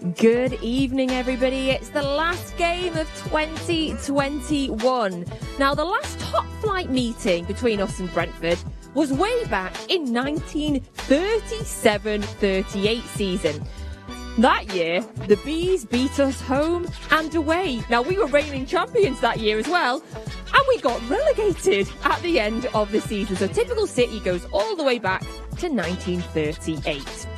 Good evening, everybody. It's the last game of 2021. Now, the last top flight meeting between us and Brentford was way back in 1937-38 season. That year, the Bees beat us home and away. Now, we were reigning champions that year as well, and we got relegated at the end of the season. So typical City goes all the way back to 1938.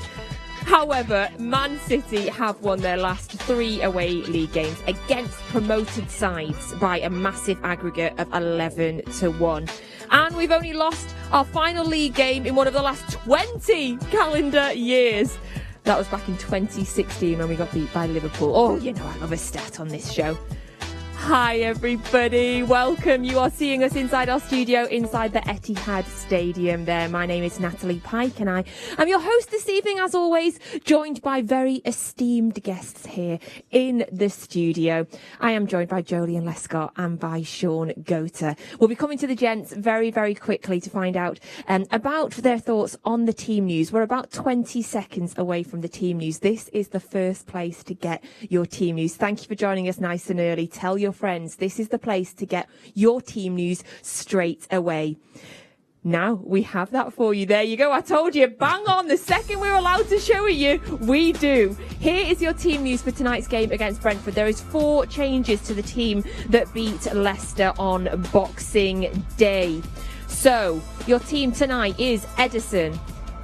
However, Man City have won their last 3 away league games against promoted sides by a massive aggregate of 11-1. And we've only lost our final league game in one of the last 20 calendar years. That was back in 2016 when we got beat by Liverpool. Oh, you know I love a stat on this show. Hi everybody, welcome. You are seeing us inside our studio, inside the Etihad Stadium there. My name is Natalie Pike and I am your host this evening, as always, joined by very esteemed guests here in the studio. I am joined by Joleon, Lescott and by Shaun Gota. We'll be coming to the gents very, very quickly to find out about their thoughts on the team news. We're about 20 seconds away from the team news. This is the first place to get your team news. Thank you for joining us nice and early. Tell your friends, this is the place to get your team news straight away. Now we have that for you. There you go. I told you, bang on. The second we're allowed to show it you, we do. Here is your team news for tonight's game against Brentford. There is 4 changes to the team that beat Leicester on Boxing Day. So your team tonight is Edison.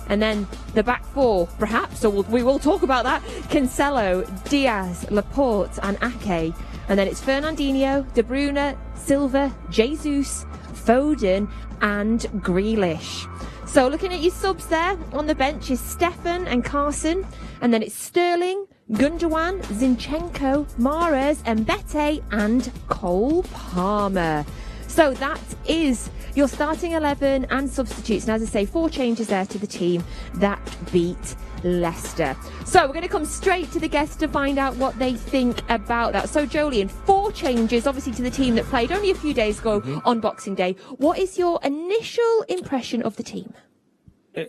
And then the back 4, perhaps, so we will talk about that. Cancelo, Diaz, Laporte and Ake. And then it's Fernandinho, De Bruyne, Silva, Jesus, Foden and Grealish. So looking at your subs there, on the bench is Stefan and Carson. And then it's Sterling, Gundogan, Zinchenko, Mahrez, Mbete and Cole Palmer. So that is your starting 11 and substitutes. And as I say, 4 changes there to the team that beat Leicester. So we're going to come straight to the guests to find out what they think about that. So Joleon, 4 changes obviously to the team that played only a few days ago on Boxing Day. What is your initial impression of the team?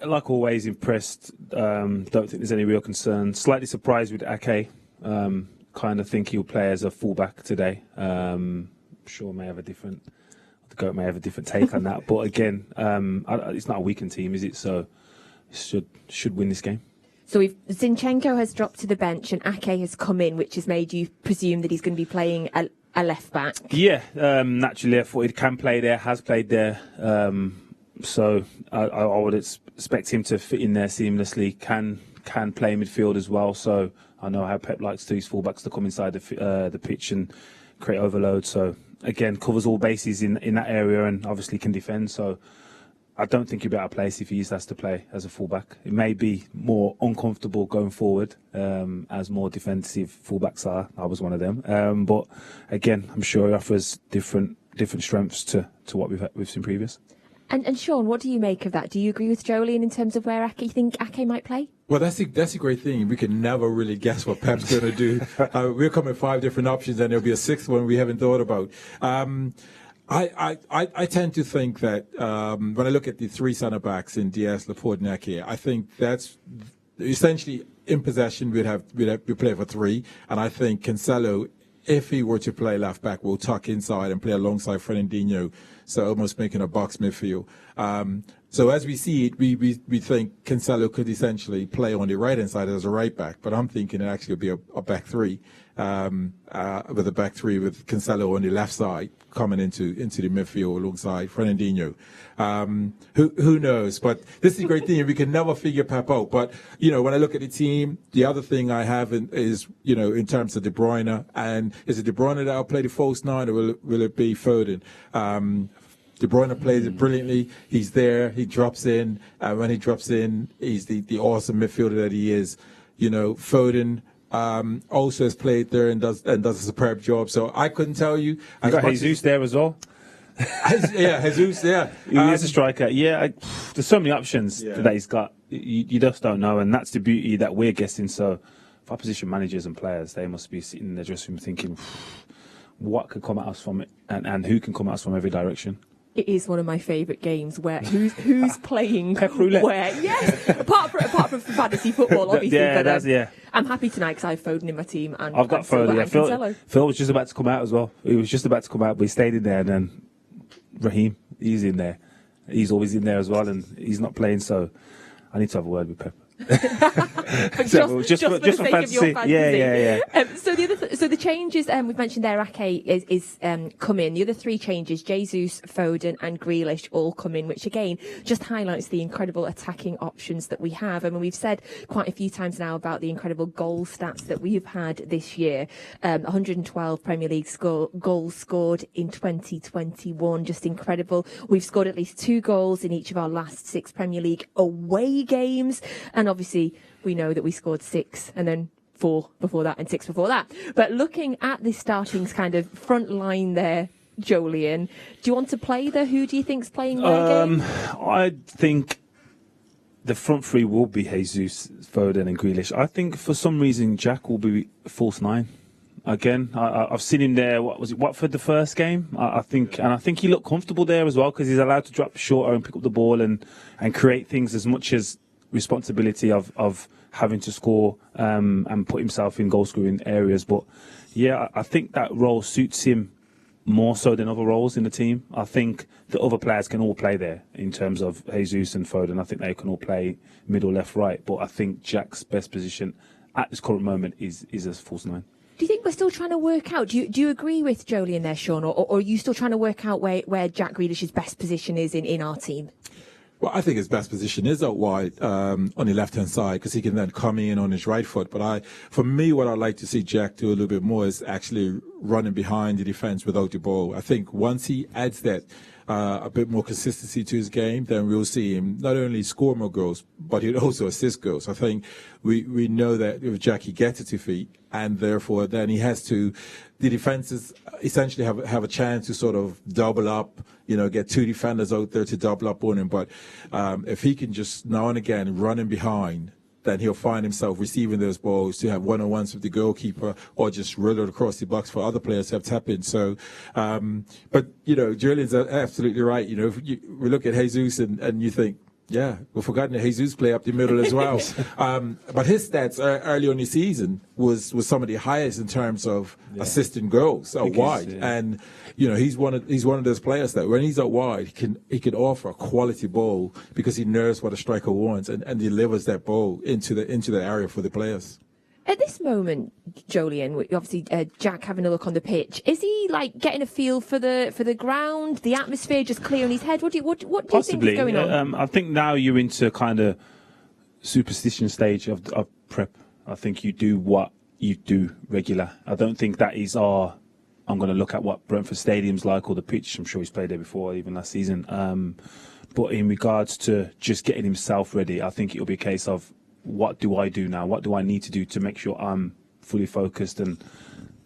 Like always, impressed. Don't think there's any real concern. Slightly surprised with Ake. Kind of think he'll play as a fullback today. Sure, the GOAT may have a different take on that. But again, it's not a weakened team, is it? So should win this game. So Zinchenko has dropped to the bench and Ake has come in, which has made you presume that he's going to be playing a left back. Yeah, naturally, I thought he can play there, has played there. So I would expect him to fit in there seamlessly. Can play midfield as well. So I know how Pep likes to use fullbacks to come inside the pitch and create overload. So again, covers all bases in that area and obviously can defend. So I don't think he'll be out of place if he has to play as a fullback. It may be more uncomfortable going forward, as more defensive fullbacks are. I was one of them. But again, I'm sure he offers different strengths to what we've seen previous. And Shaun, what do you make of that? Do you agree with Joleon in terms of where Ake might play? Well, that's a great thing. We can never really guess what Pep's going to do. We'll come with 5 different options, and there'll be a 6th one we haven't thought about. I tend to think that when I look at the 3 centre backs in Diaz, Laporte, and Ake, I think that's essentially in possession. We play for 3, and I think Cancelo, if he were to play left back, will tuck inside and play alongside Fernandinho, so almost making a box midfield. So as we see it, we think Cancelo could essentially play on the right-hand side as a right back, but I'm thinking it actually would be a back 3, with a back 3 with Cancelo on the left side coming into the midfield alongside Fernandinho. Who knows? But this is a great thing. We can never figure Pep out. But, when I look at the team, the other thing I have is, in terms of De Bruyne, and is it De Bruyne that will play the false 9 or will it be Foden? De Bruyne plays it brilliantly. He's there. He drops in. When he drops in, he's the awesome midfielder that he is. Foden also has played there and does a superb job. So I couldn't tell you. You got Jesus there as well. Yeah, Jesus. Yeah, he's a striker. Yeah, there's so many options that he's got. You just don't know, and that's the beauty that we're guessing. So, for opposition managers and players, they must be sitting in the dressing room thinking, what could come at us from it, and who can come at us from every direction. It is one of my favourite games where who's playing Pep roulette. where. Yes, apart from fantasy football, obviously. Yeah, but, that's I'm happy tonight because I have Foden in my team. And I've got Foden. Yeah, Phil was just about to come out as well. He was just about to come out, but he stayed in there. And then Raheem, he's in there. He's always in there as well, and he's not playing. So I need to have a word with Pep. just for the sake of your fantasy. Yeah. So the changes we've mentioned there, Ake is come in. The other three changes, Jesus, Foden, and Grealish, all come in, which again just highlights the incredible attacking options that we have. I mean, we've said quite a few times now about the incredible goal stats that we've had this year. 112 Premier League goals scored in 2021, just incredible. We've scored at least 2 goals in each of our last 6 Premier League away games, and obviously we know that we scored 6 and then 4 before that and 6 before that. But looking at the starting's kind of front line there, Joleon, do you want to play who do you think's playing their game? I think the front three will be Jesus, Foden and Grealish. I think for some reason Jack will be false 9. Again, I've seen him there. What was it? Watford the first game? I think he looked comfortable there as well because he's allowed to drop shorter and pick up the ball and create things as much as responsibility of having to score and put himself in goal scoring areas. But yeah, I think that role suits him more so than other roles in the team. I think the other players can all play there in terms of Jesus and Foden. I think they can all play middle, left, right. But I think Jack's best position at this current moment is as false 9. Do you think we're still trying to work out? Do you agree with Joleon there, Shaun, or are you still trying to work out where Jack Grealish's best position is in our team? Well, I think his best position is out wide on the left-hand side because he can then come in on his right foot. But for me, what I'd like to see Jack do a little bit more is actually running behind the defence without the ball. I think once he adds that a bit more consistency to his game, then we'll see him not only score more goals, but he'll also assist goals. I think we know that with Jack, he gets it to feet, and therefore then he has to, the defences essentially have a chance to sort of double up, get 2 defenders out there to double up on him. But if he can just now and again run in behind, then he'll find himself receiving those balls to have one-on-ones with the goalkeeper or just roll it across the box for other players to have tap in. So, but, Joleon's absolutely right. We look at Jesus and you think, yeah, we've forgotten that Jesus play up the middle as well. But his stats early on the season was some of the highest in terms of assisting goals out wide. Yeah. And he's one of those players that when he's out wide, he can offer a quality ball because he knows what a striker wants and delivers that ball into the area for the players. At this moment, Joleon, obviously Jack having a look on the pitch, is he like getting a feel for the ground, the atmosphere, just clear in his head? What do you think is going on? I think now you're into kind of superstition stage of prep. I think you do what you do regular. I don't think that is I'm going to look at what Brentford Stadium's like or the pitch. I'm sure he's played there before, even last season. But in regards to just getting himself ready, I think it'll be a case of, what do I do now? What do I need to do to make sure I'm fully focused? And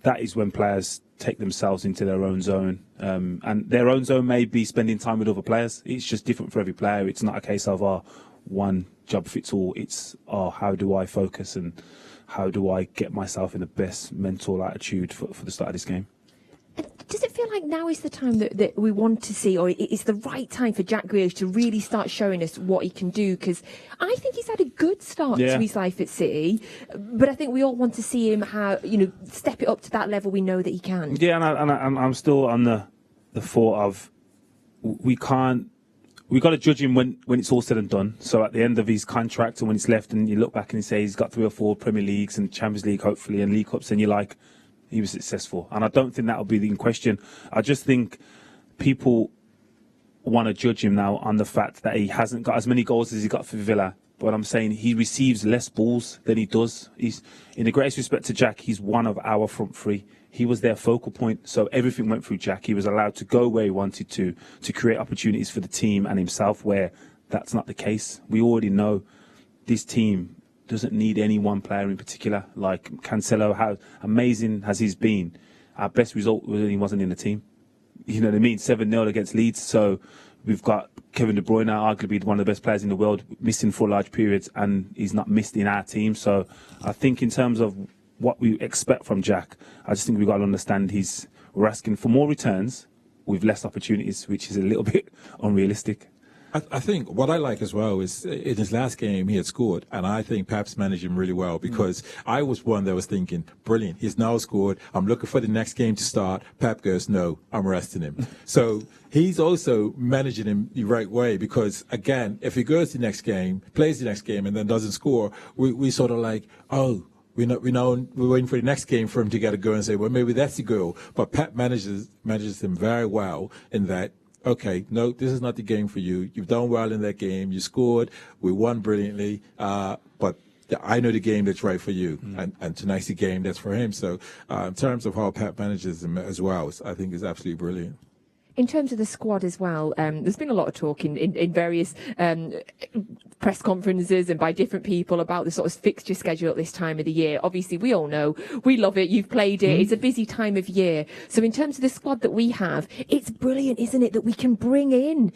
that is when players take themselves into their own zone. And their own zone may be spending time with other players. It's just different for every player. It's not a case of one job fits all. It's how do I focus and how do I get myself in the best mental attitude for the start of this game? Does it feel like now is the time that we want to see, or it's the right time for Jack Grealish to really start showing us what he can do? Because I think he's had a good start to his life at City, but I think we all want to see him step it up to that level we know that he can. Yeah, and I'm still on the thought of we got to judge him when it's all said and done. So at the end of his contract and when it's left and you look back and you say he's got 3 or 4 Premier Leagues and Champions League hopefully and League Cups, and you're like, he was successful. And I don't think that'll be in question. I just think people want to judge him now on the fact that he hasn't got as many goals as he got for Villa. But I'm saying he receives less balls than he does. He's, in the greatest respect to Jack, he's one of our front three. He was their focal point, so everything went through Jack. He was allowed to go where he wanted to create opportunities for the team and himself, where that's not the case. We already know this team doesn't need any one player in particular. Like Cancelo, how amazing has he been? Our best result was he wasn't in the team. You know what I mean? 7-0 against Leeds. So we've got Kevin De Bruyne, arguably one of the best players in the world, missing for large periods, and he's not missed in our team. So I think in terms of what we expect from Jack, I just think we've got to understand we're asking for more returns with less opportunities, which is a little bit unrealistic. I think what I like as well is in his last game he had scored, and I think Pep's managed him really well because I was one that was thinking, brilliant, he's now scored. I'm looking for the next game to start. Pep goes, no, I'm resting him. So he's also managing him the right way because, again, if he goes to the next game, plays the next game, and then doesn't score, we sort of like, oh, we're waiting for the next game for him to get a goal and say, well, maybe that's the goal. But Pep manages him very well in that, okay, no, this is not the game for you. You've done well in that game. You scored. We won brilliantly. But I know the game that's right for you. And tonight's the game that's for him. So in terms of how Pep manages him as well, I think is absolutely brilliant. In terms of the squad as well, there's been a lot of talk in various press conferences and by different people about the sort of fixture schedule at this time of the year. Obviously, we all know, we love it, you've played it, it's a busy time of year. So in terms of the squad that we have, it's brilliant, isn't it, that we can bring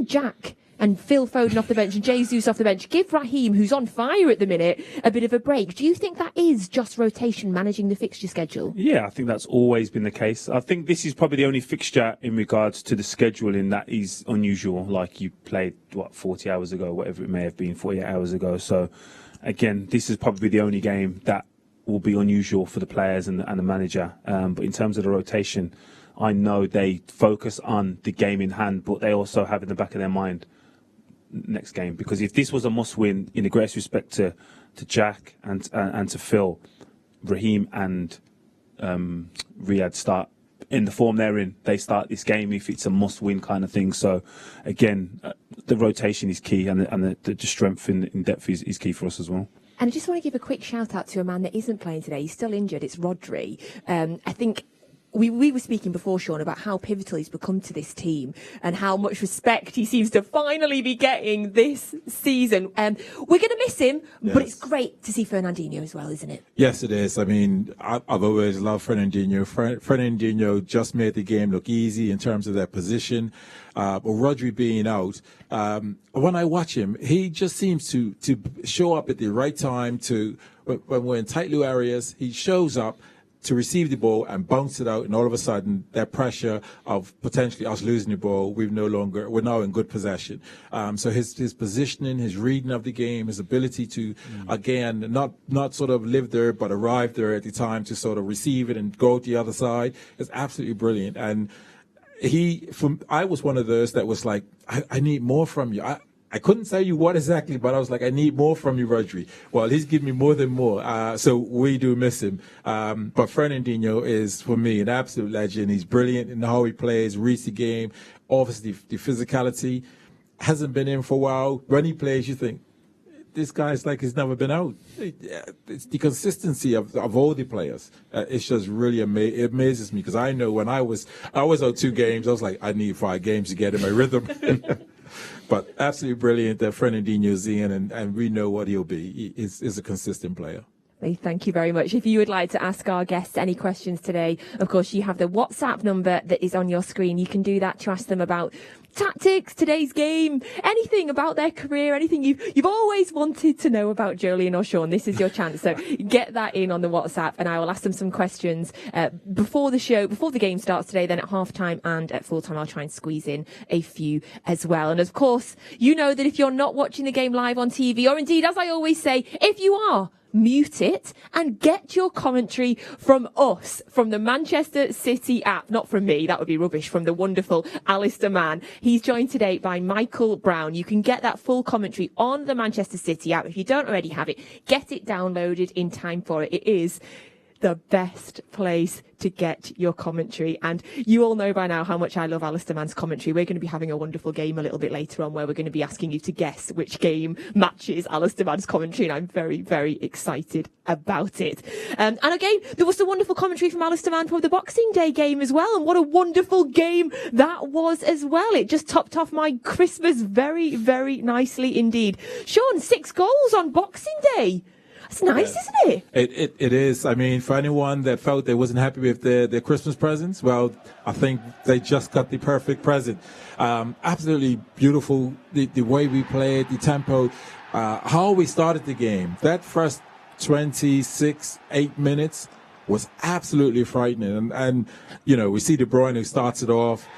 Jack and Phil Foden off the bench and Jesus off the bench. Give Raheem, who's on fire at the minute, a bit of a break. Do you think that is just rotation managing the fixture schedule? Yeah, I think that's always been the case. I think this is probably the only fixture in regards to the scheduling that is unusual. Like you played, 40 hours ago, whatever it may have been, 48 hours ago. So, again, this is probably the only game that will be unusual for the players and the manager. But in terms of the rotation, I know they focus on the game in hand, but they also have in the back of their mind next game, because if this was a must-win, in the greatest respect to Jack and to Phil, Raheem and Riyad start in the form they're in. They start this game if it's a must-win kind of thing. So again, the rotation is key, and the strength in depth is key for us as well. And I just want to give a quick shout out to a man that isn't playing today. He's still injured. It's Rodri. I think we were speaking before, Shaun, about how pivotal he's become to this team and how much respect he seems to finally be getting this season. We're going to miss him, yes, but it's great to see Fernandinho as well, isn't it? Yes, it is. I mean, I've always loved Fernandinho. Fernandinho just made the game look easy in terms of their position. But Rodri being out, when I watch him, he just seems to show up at the right time. When we're in tight little areas, he shows up to receive the ball and bounce it out, and all of a sudden that pressure of potentially us losing the ball, we're now in good possession. So his positioning, his reading of the game, his ability to again not sort of live there but arrive there at the time to sort of receive it and go to the other side is absolutely brilliant. And I was one of those that was like, I need more from you. I couldn't tell you what exactly, but I was like, I need more from you, Rodri. Well, he's given me more than more. So we do miss him. But Fernandinho is, for me, an absolute legend. He's brilliant in how he plays, reads the game. Obviously, the physicality hasn't been in for a while. When he plays, you think, this guy's like he's never been out. It's the consistency of all the players. It's just really it amazes me, because I know when I was out 2 games, I was like, I need 5 games to get in my rhythm. But absolutely brilliant that Fernandinho's in, and we know what he'll be. He is a consistent player. Thank you very much. If you would like to ask our guests any questions today, of course, you have the WhatsApp number that is on your screen. You can do that to ask them about tactics, today's game, anything about their career, anything you've always wanted to know about Joleon or Shaun. This is your chance. So get that in on the WhatsApp, and I will ask them some questions before the game starts today, then at half-time and at full-time. I'll try and squeeze in a few as well. And of course, you know that if you're not watching the game live on TV, or indeed, as I always say, if you are, mute it and get your commentary from us, from the Manchester City app. Not from me, that would be rubbish, from the wonderful Alistair Mann. He's joined today by Michael Brown. You can get that full commentary on the Manchester City app. If you don't already have it, get it downloaded in time for it. It is the best place to get your commentary. And you all know by now how much I love Alistair Mann's commentary. We're going to be having a wonderful game a little bit later on where we're going to be asking you to guess which game matches Alistair Mann's commentary, and I'm very, very excited about it. And again, there was some wonderful commentary from Alistair Mann for the Boxing Day game as well, and what a wonderful game that was as well. It just topped off my Christmas very, very nicely indeed. Shaun, 6 goals on Boxing Day. It's nice, isn't it? It is. I mean, for anyone that felt they wasn't happy with their Christmas presents, well, I think they just got the perfect present. Absolutely beautiful, the way we played, the tempo, how we started the game. That first 8 minutes was absolutely frightening. And you know, we see Bruyne who starts it off.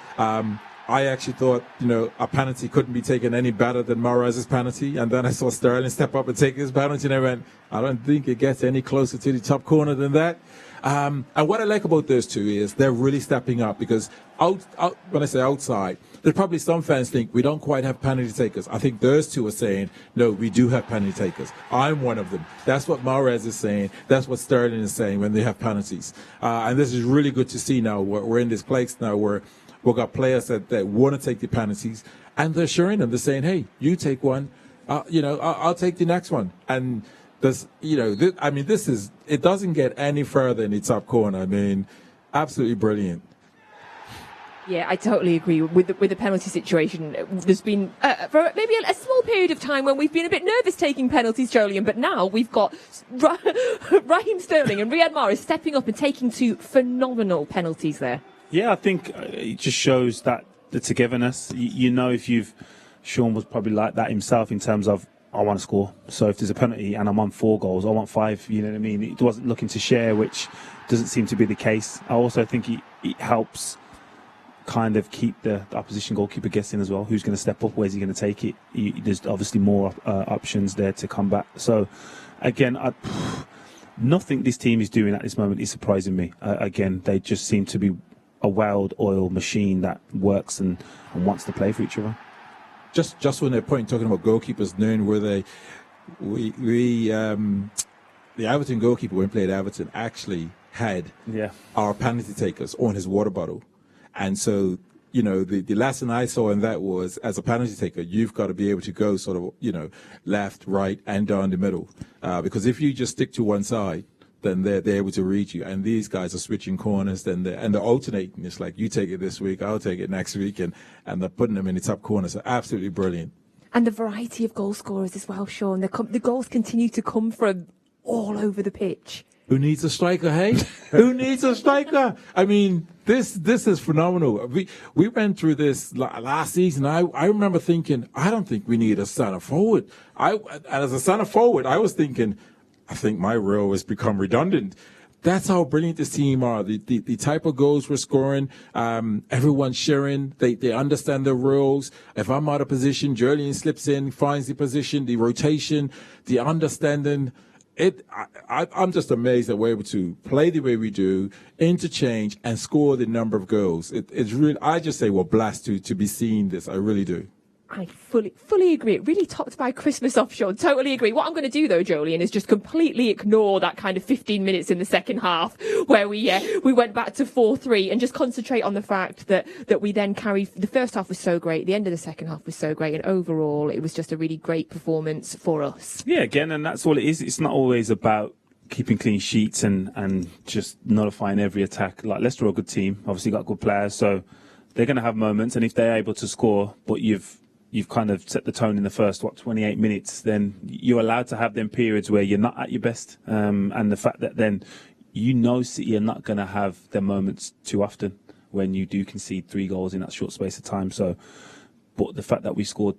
I actually thought, a penalty couldn't be taken any better than Mahrez's penalty. And then I saw Sterling step up and take his penalty, and I went, I don't think it gets any closer to the top corner than that. And what I like about those two is they're really stepping up, because when I say outside, there's probably some fans think we don't quite have penalty takers. I think those two are saying, no, we do have penalty takers. I'm one of them. That's what Mahrez is saying. That's what Sterling is saying when they have penalties. And this is really good to see now. We're in this place now where we've got players that want to take the penalties, and they're showing them. They're saying, hey, you take one, I'll take the next one. And this, it doesn't get any further in the top corner. I mean, absolutely brilliant. Yeah, I totally agree with the penalty situation. There's been for maybe a small period of time when we've been a bit nervous taking penalties, Joleon, but now we've got Raheem Sterling and Riyad Mahrez stepping up and taking two phenomenal penalties there. Yeah, I think it just shows that the togetherness. If Shaun was probably like that himself in terms of, I want to score. So if there's a penalty and I'm on 4 goals, I want 5. You know what I mean? It wasn't looking to share, which doesn't seem to be the case. I also think it helps kind of keep the opposition goalkeeper guessing as well. Who's going to step up? Where's he going to take it? There's obviously more options there to combat. So, again, nothing this team is doing at this moment is surprising me. Again, they just seem to be a well-oiled machine that works and wants to play for each other. Just on that point, talking about goalkeepers, knowing where the Everton goalkeeper, when we played Everton, actually had our penalty takers on his water bottle. And so, the lesson I saw in that was, as a penalty taker, you've got to be able to go sort of, left, right, and down the middle. Because if you just stick to one side, then they're able to read you. And these guys are switching corners, and they're alternating. It's like, you take it this week, I'll take it next week, and they're putting them in the top corner. So absolutely brilliant. And the variety of goal scorers as well, Shaun. The goals continue to come from all over the pitch. Who needs a striker, hey? Who needs a striker? I mean, this is phenomenal. We went through this last season. I remember thinking, I don't think we need a centre forward. As a centre forward, I was thinking, I think my role has become redundant. That's how brilliant this team are. The type of goals we're scoring, everyone's sharing. They understand their roles. If I'm out of position, Joleon slips in, finds the position, the rotation, the understanding. I'm just amazed that we're able to play the way we do, interchange, and score the number of goals. It's really, I just say we're blessed to be seeing this. I really do. I fully agree. It really topped my Christmas off, Shaun. Totally agree. What I'm going to do, though, Joleon, is just completely ignore that kind of 15 minutes in the second half where we went back to 4-3 and just concentrate on the fact that we then carried. The first half was so great. The end of the second half was so great. And overall, it was just a really great performance for us. Yeah, again, and that's all it is. It's not always about keeping clean sheets and just nullifying every attack. Like, Leicester are a good team. Obviously got good players, so they're going to have moments. And if they're able to score, but you've kind of set the tone in the first, 28 minutes, then you're allowed to have them periods where you're not at your best. And the fact that then City are not going to have their moments too often when you do concede 3 goals in that short space of time. So, but the fact that we scored,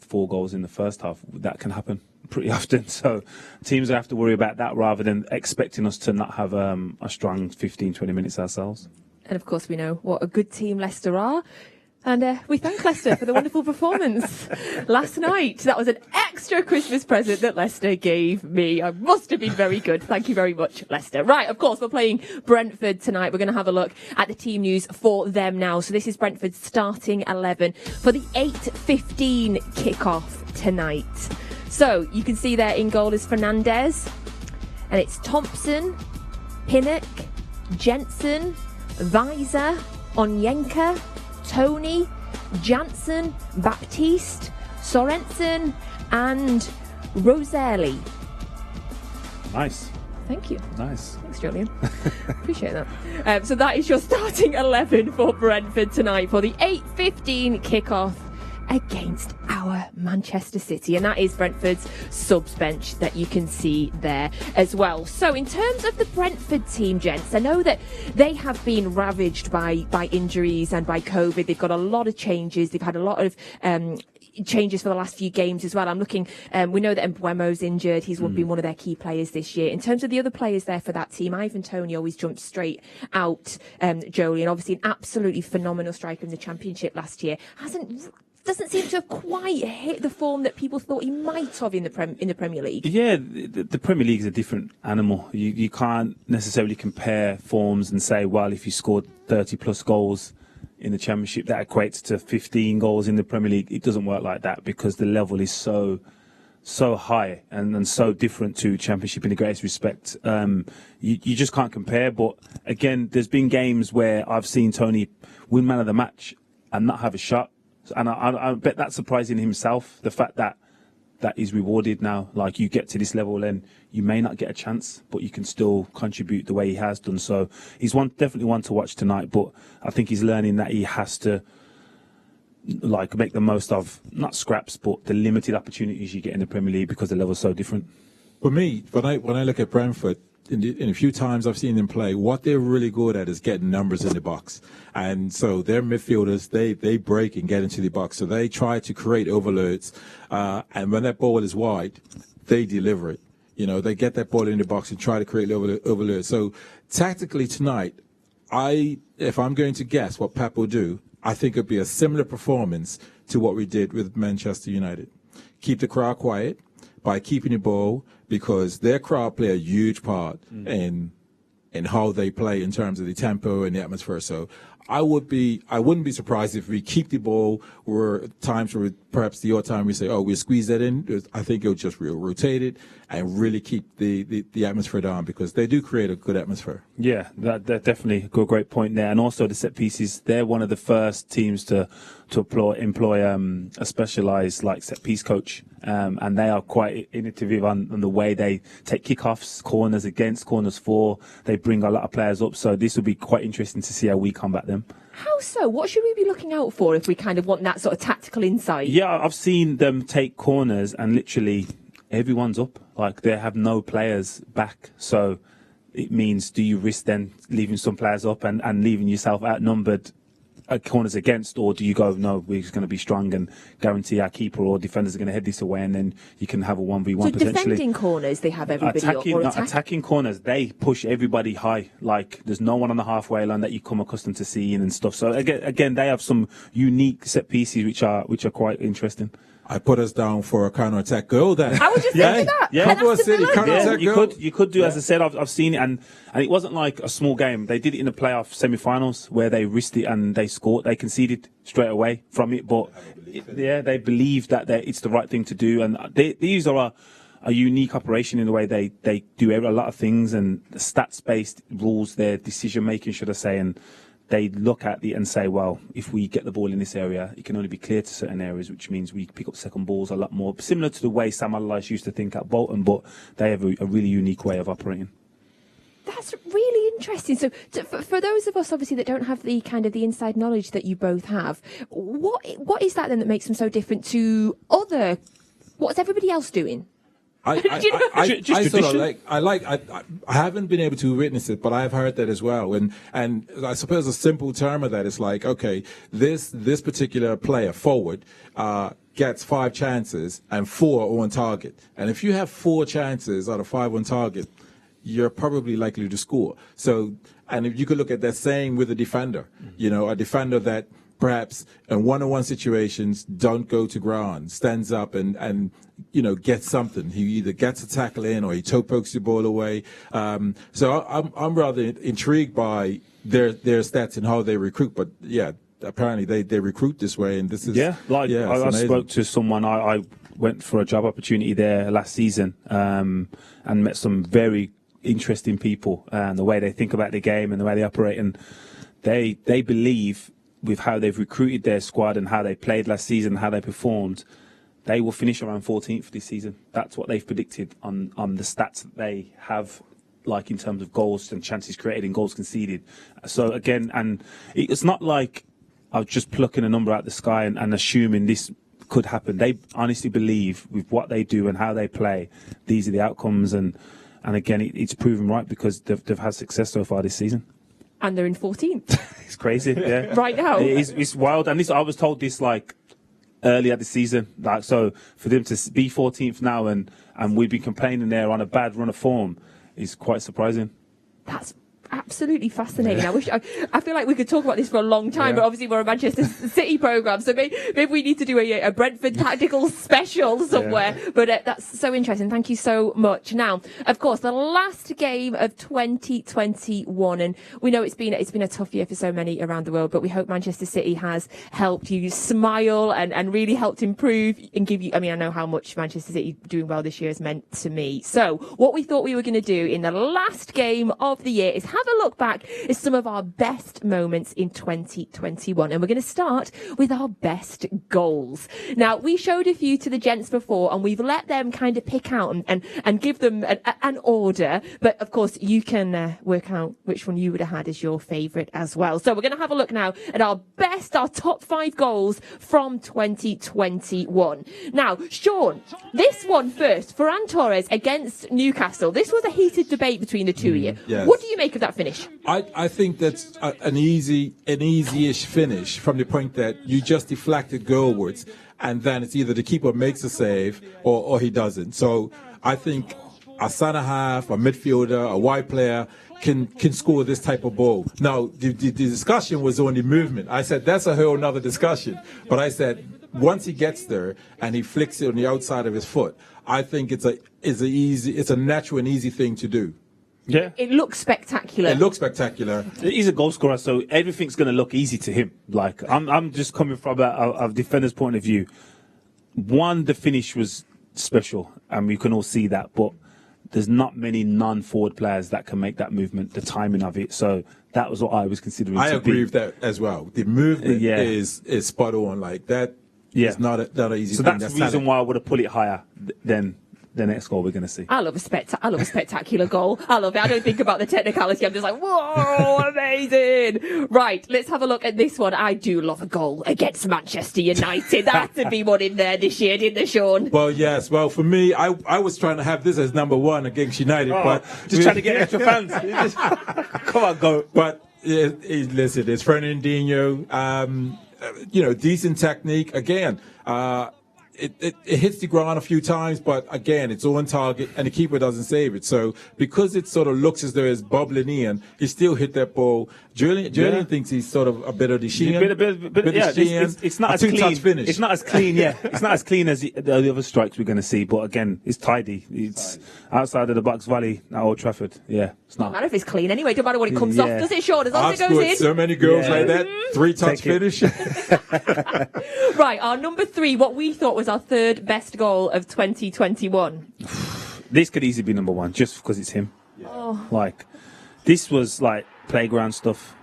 4 goals in the first half, that can happen pretty often. So teams have to worry about that rather than expecting us to not have a strong 15-20 minutes ourselves. And of course, we know what a good team Leicester are. And we thank Leicester for the wonderful performance last night. That was an extra Christmas present that Leicester gave me. I must have been very good. Thank you very much, Leicester. Right, of course, we're playing Brentford tonight. We're going to have a look at the team news for them now. So this is Brentford's starting 11 for the 8:15 kickoff tonight. So you can see there in goal is Fernandez. And it's Thompson, Pinnock, Jensen, Weiser, Onyenka, Tony, Janssen, Baptiste, Sorensen, and Roselli. Nice. Thank you. Nice. Thanks, Joleon. Appreciate that. So that is your starting 11 for Brentford tonight for the 8:15 kickoff against our Manchester City, and that is Brentford's subs bench that you can see there as well. So in terms of the Brentford team, gents, I know that they have been ravaged by injuries and by COVID. They've got a lot of changes. They've had a lot of changes for the last few games as well. I'm looking, we know that Mbeumo's injured. He's been one of their key players this year. In terms of the other players there for that team, Ivan Toney always jumped straight out. Joleon, obviously an absolutely phenomenal striker in the Championship last year, doesn't seem to have quite hit the form that people thought he might have in the Premier League. Yeah, the Premier League is a different animal. You can't necessarily compare forms and say, well, if you scored 30 plus goals in the Championship, that equates to 15 goals in the Premier League. It doesn't work like that because the level is so high and so different to Championship in the greatest respect. You just can't compare. But again, there's been games where I've seen Tony win man of the match and not have a shot. And I bet that's surprising himself, the fact that is rewarded now. Like, you get to this level and you may not get a chance, but you can still contribute the way he has done. So he's definitely one to watch tonight, but I think he's learning that he has to make the most of, not scraps, but the limited opportunities you get in the Premier League because the level's so different. For me, when I look at Brentford, in a few times I've seen them play, what they're really good at is getting numbers in the box. And so their midfielders, they break and get into the box. So they try to create overloads. And when that ball is wide, they deliver it. They get that ball in the box and try to create overload. So tactically tonight, if I'm going to guess what Pep will do, I think it'll be a similar performance to what we did with Manchester United. Keep the crowd quiet by keeping the ball, because their crowd play a huge part in how they play in terms of the tempo and the atmosphere. So I wouldn't be surprised if we keep the ball, or times where perhaps the odd time we say, oh, we'll squeeze that in. I think it'll just rotate it and really keep the atmosphere down, because they do create a good atmosphere. Yeah, that definitely a great point there. And also the set pieces, they're one of the first teams to employ a specialised set piece coach. And they are quite innovative on the way they take kickoffs, corners against, corners for. They bring a lot of players up. So this will be quite interesting to see how we combat them. How so? What should we be looking out for if we kind of want that sort of tactical insight? Yeah, I've seen them take corners and literally everyone's up. They have no players back. So it means, do you risk then leaving some players up and leaving yourself outnumbered at corners against, or do you go, no, we're just going to be strong and guarantee our keeper or defenders are going to head this away, and then you can have a 1v1 so potentially. defending corners, they have everybody up, or attacking corners, they push everybody high. There's no one on the halfway line that you come accustomed to seeing and stuff. So again, they have some unique set pieces which are quite interesting. I put us down for a counter-attack goal then. I was just thinking that. Yeah, you could do, as I said, I've seen it, and it wasn't like a small game. They did it in the playoff semi-finals where they risked it and they scored. They conceded straight away from it, but they believe that it's the right thing to do. And these are a unique operation in the way they do a lot of things, and the stats-based rules, their decision-making, should I say, and they look at it and say, well, if we get the ball in this area, it can only be clear to certain areas, which means we pick up second balls a lot more, similar to the way Sam Allardyce used to think at Bolton, but they have a really unique way of operating. That's really interesting. So for those of us, obviously, that don't have the kind of the inside knowledge that you both have, what is that then that makes them so different to what's everybody else doing? I haven't been able to witness it, but I've heard that as well. And I suppose a simple term of that is okay, this particular player forward gets 5 chances and 4 are on target. And if you have 4 chances out of 5 on target, you're probably likely to score. So, and if you could look at that same with a defender, a defender that perhaps in one-on-one situations don't go to ground, stands up and gets something. He either gets a tackle in or he toe pokes the ball away. So I'm rather intrigued by their stats and how they recruit. But yeah, apparently they recruit this way, and this is I spoke to someone. I went for a job opportunity there last season and met some very interesting people, and the way they think about the game and the way they operate, and they believe, with how they've recruited their squad and how they played last season, how they performed, they will finish around 14th this season. That's what they've predicted on the stats that they have, in terms of goals and chances created and goals conceded. So again, and it's not like I was just plucking a number out of the sky and assuming this could happen. They honestly believe, with what they do and how they play, these are the outcomes. And again, it's proven right, because they've had success so far this season. And they're in 14th. It's crazy, yeah. Right now. It's wild. And I was told this earlier this season. Like, so for them to be 14th now and we've been complaining they're on a bad run of form is quite surprising. That's absolutely fascinating. I feel like we could talk about this for a long time, but obviously we're a Manchester City programme, so maybe we need to do a Brentford tactical special somewhere. But that's so interesting. Thank you so much. Now, of course, the last game of 2021, and we know it's been a tough year for so many around the world, but we hope Manchester City has helped you smile and really helped improve and give you, I mean, I know how much Manchester City doing well this year has meant to me. So what we thought we were going to do in the last game of the year is have a look back at some of our best moments in 2021. And we're going to start with our best goals. Now, we showed a few to the gents before, and we've let them kind of pick out and give them an order. But of course, you can work out which one you would have had as your favourite as well. So we're going to have a look now at our top 5 goals from 2021. Now, Shaun, this one first. Ferran Torres against Newcastle. This was a heated debate between the two of you. Yes. What do you make of that finish? I think that's an easy-ish finish from the point that you just deflected goalwards, and then it's either the keeper makes a save or he doesn't. So I think a centre half, a midfielder, a wide player can score this type of ball. Now, the discussion was on the movement. I said that's a whole other discussion. But I said once he gets there and he flicks it on the outside of his foot, I think it's a natural and easy thing to do. Yeah, it looks spectacular. He's a goal scorer, so everything's going to look easy to him. Like, I'm just coming from a defender's point of view. One, the finish was special, and we can all see that, but there's not many non-forward players that can make that movement, the timing of it. So that was what I was considering. I agree with that as well. The movement is spot on. Like that is not an easy thing. So that's the reason why I would have put it higher than the next goal we're going to see. I love a spectacular goal. I love it. I don't think about the technicality. I'm just like, whoa, amazing. Right, let's have a look at this one. I do love a goal against Manchester United. There had to be one in there this year, didn't there, Shaun? Well, yes. Well, for me, I was trying to have this as number 1 against United, but just trying to get extra fans. Come on, go. But listen, it's Fernandinho. Decent technique again. It hits the ground a few times, but again, it's on target, and the keeper doesn't save it. So because it sort of looks as though it's bubbling in, he still hit that ball. Joleon thinks he's sort of a bit of the Sheehan. It's not as clean. It's not as clean, It's not as clean as the other strikes we're going to see, but again, it's tidy. It's outside of the Bucks Valley at Old Trafford. Yeah, it's not. Doesn't matter if it's clean anyway. Don't matter what it comes off, does it, Shaun? As long as it goes in. So many goals like that. 3-touch finish. Right, our number 3, what we thought was our third best goal of 2021. This could easily be number 1 just because it's him. Yeah. Oh. Like, this was like playground stuff.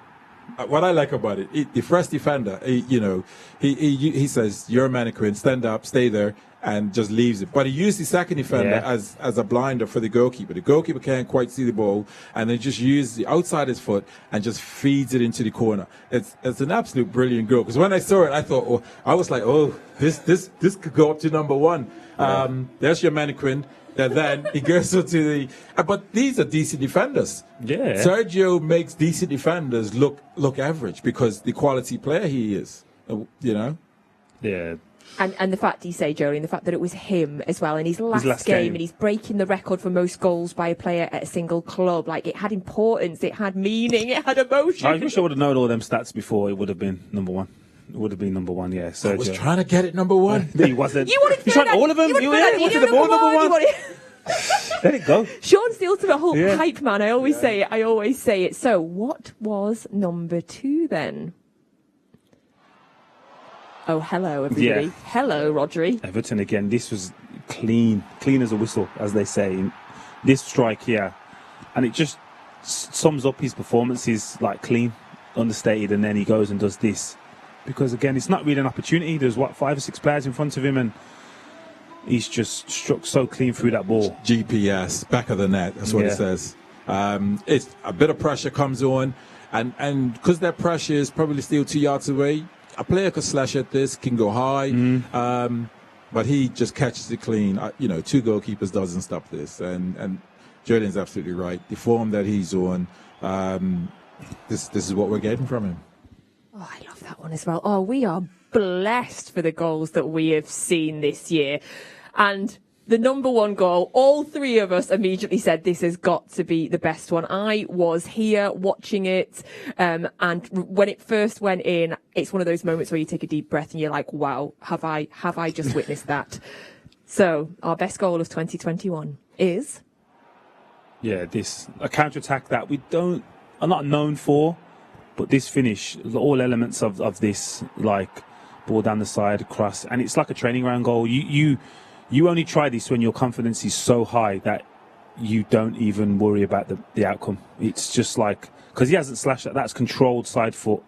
What I like about it, the first defender, he says, "You're a mannequin, stand up, stay there," and just leaves it. But he used the second defender as a blinder for the goalkeeper. The goalkeeper can't quite see the ball, and then just uses the outside his foot and just feeds it into the corner. It's an absolute brilliant goal. Because when I saw it, I was like, this could go up to number 1. There's your mannequin. And then he goes to the. But these are decent defenders. Yeah. Sergio makes decent defenders look average because the quality player he is. Yeah. And the fact, you say, Joleon, the fact that it was him as well in his last game, and he's breaking the record for most goals by a player at a single club. Like, it had importance, it had meaning, it had emotion. I wish I would have known all them stats before. It would have been number 1. It would have been number 1, yeah. Sergio. I was trying to get it number 1. He wasn't. You wanted all of them? You wanted them all number 1. Let it go. Shaun's the ultimate whole hype man. I always say it. So, what was number 2 then? Oh, hello, everybody. Yeah. Hello, Rodri. Everton again. This was clean as a whistle, as they say. This strike here, and it just sums up his performances, like clean, understated, and then he goes and does this. Because again, it's not really an opportunity. There's 5 or 6 players in front of him, and he's just struck so clean through that ball. GPS, back of the net. That's what it says. It's a bit of pressure comes on, and because that pressure is probably still 2 yards away, a player could slash at this, can go high, but he just catches it clean. 2 goalkeepers doesn't stop this, and Joleon's absolutely right. The form that he's on, this is what we're getting from him. Oh, I love that one as well. Oh, we are blessed for the goals that we have seen this year. And the number one goal, all three of us immediately said this has got to be the best one. I was here watching it, and when it first went in, it's one of those moments where you take a deep breath and you're like, wow, have I just witnessed that? So our best goal of 2021 is? Yeah, a counter-attack that are not known for, but this finish, all elements of this, like ball down the side, cross, and it's like a training round goal. You only try this when your confidence is so high that you don't even worry about the outcome. It's just like, because he hasn't slashed that. That's controlled side foot.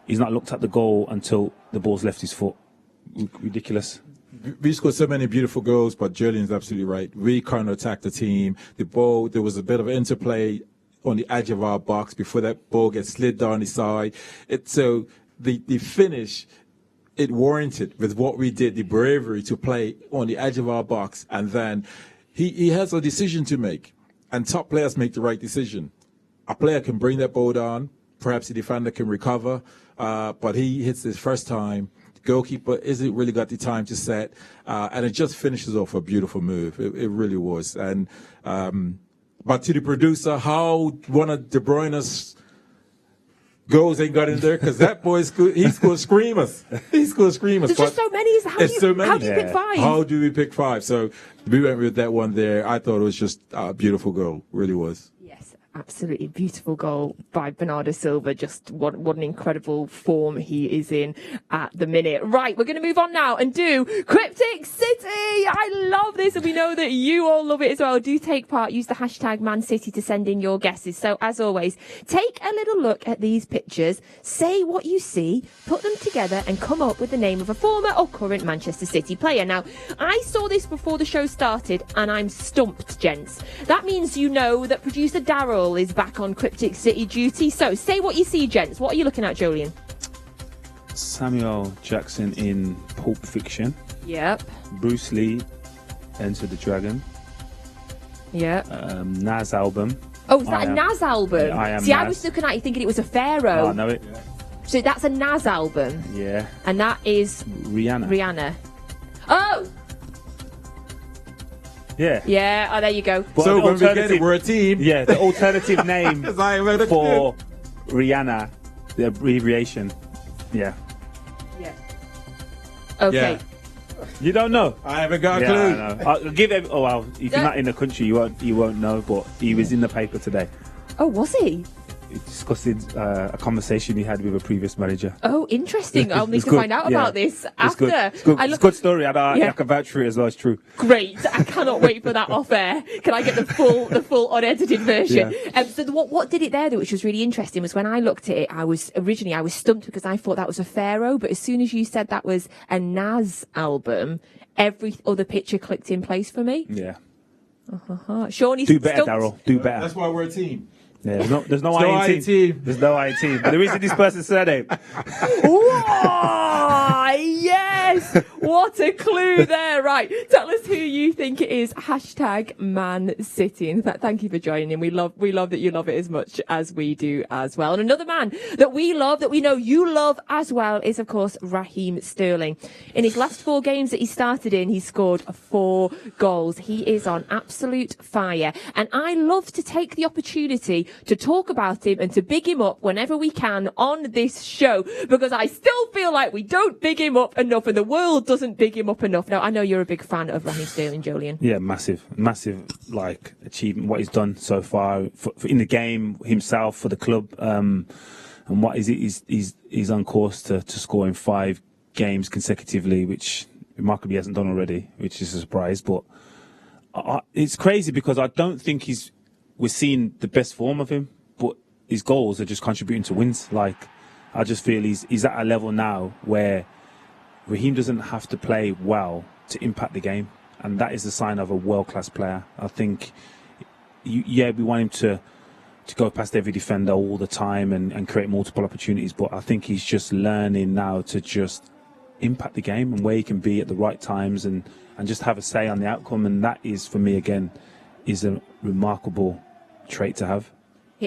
He's not looked at the goal until the ball's left his foot. Ridiculous. We scored so many beautiful goals, but Joleon's absolutely right. We counter-attacked the team. The ball, there was a bit of interplay on the edge of our box before that ball gets slid down the side. So the finish, it warranted with what we did, the bravery to play on the edge of our box. And then he has a decision to make, and top players make the right decision. A player can bring that ball down. Perhaps the defender can recover, but he hits his first time. The goalkeeper isn't really got the time to set, and it just finishes off a beautiful move. It really was. And but to the producer, how one of De Bruyne's goals ain't got in there, because that boy he scored screamers. He scored screamers. There's just so many. How do you pick five? How do we pick five? So we went with that one there. I thought it was just a beautiful goal. Really was. Yes, absolutely beautiful goal by Bernardo Silva. Just what an incredible form he is in at the minute. Right, we're going to move on now and do Cryptic City. I love this, and we know that you all love it as well. Do take part. Use the hashtag Man City to send in your guesses. So as always, take a little look at these pictures, say what you see, put them together and come up with the name of a former or current Manchester City player. Now, I saw this before the show started and I'm stumped, gents. That means you know that producer Daryl is back on Cryptic City duty. So say what you see, gents. What are you looking at, Joleon? Samuel Jackson in Pulp Fiction. Yep. Bruce Lee, Enter the Dragon. Yep. Nas album. Oh, is that a Nas album? Yeah, I Am See, I Nas. was looking at you thinking it was a Pharaoh. Oh, I know it. Yeah. So that's a Nas album. Yeah. And that is Rihanna. Oh! Yeah. Yeah, oh, there you go. But So the when we get it, we're a team. Yeah, the alternative name Because I read it. for Rihanna, the abbreviation. Yeah. Yeah. Okay. Yeah. You don't know? I haven't got a Yeah, clue. I know. I'll give him. Oh well, if you're not in the country, you won't know. But he was in the paper today. Oh, was he? Discussing a conversation he had with a previous manager. Oh, interesting. I'll need It's to good. find out Yeah. about this It's after. good. It's good. It's a good story. I can vouch for it as well. It's true. Great. I cannot wait for that off air. Can I get the full unedited version? Yeah. So what did it there, though, which was really interesting, was when I looked at it, I was stumped because I thought that was a Pharaoh. But as soon as you said that was a Nas album, every other picture clicked in place for me. Yeah. Shaun, Do better, Daryl. Do better. That's why we're a team. Yeah, there's no no I in team. There's no I in team. But there is in this person's surname. Whoa! Yes! What a clue there. Right. Tell us who you think it is. Hashtag Man City. In fact, thank you for joining in. We love that you love it as much as we do as well. And another man that we love, that we know you love as well, is, of course, Raheem Sterling. In his last 4 games that he started in, he scored 4 goals. He is on absolute fire. And I love to take the opportunity to talk about him and to big him up whenever we can on this show, because I still feel like we don't big him up enough and the world doesn't big him up enough. Now, I know you're a big fan of Raheem Sterling, Joleon. Yeah, massive, like achievement. What he's done so far for in the game himself, for the club, and what is it? He's on course to score in 5 games consecutively, which remarkably hasn't done already, which is a surprise. But it's crazy because I don't think we're seeing the best form of him, but his goals are just contributing to wins. Like, I just feel he's at a level now where Raheem doesn't have to play well to impact the game, and that is a sign of a world-class player. I think, we want him to go past every defender all the time and create multiple opportunities, but I think he's just learning now to just impact the game and where he can be at the right times and just have a say on the outcome, and that is, for me, again, is a remarkable trait to have.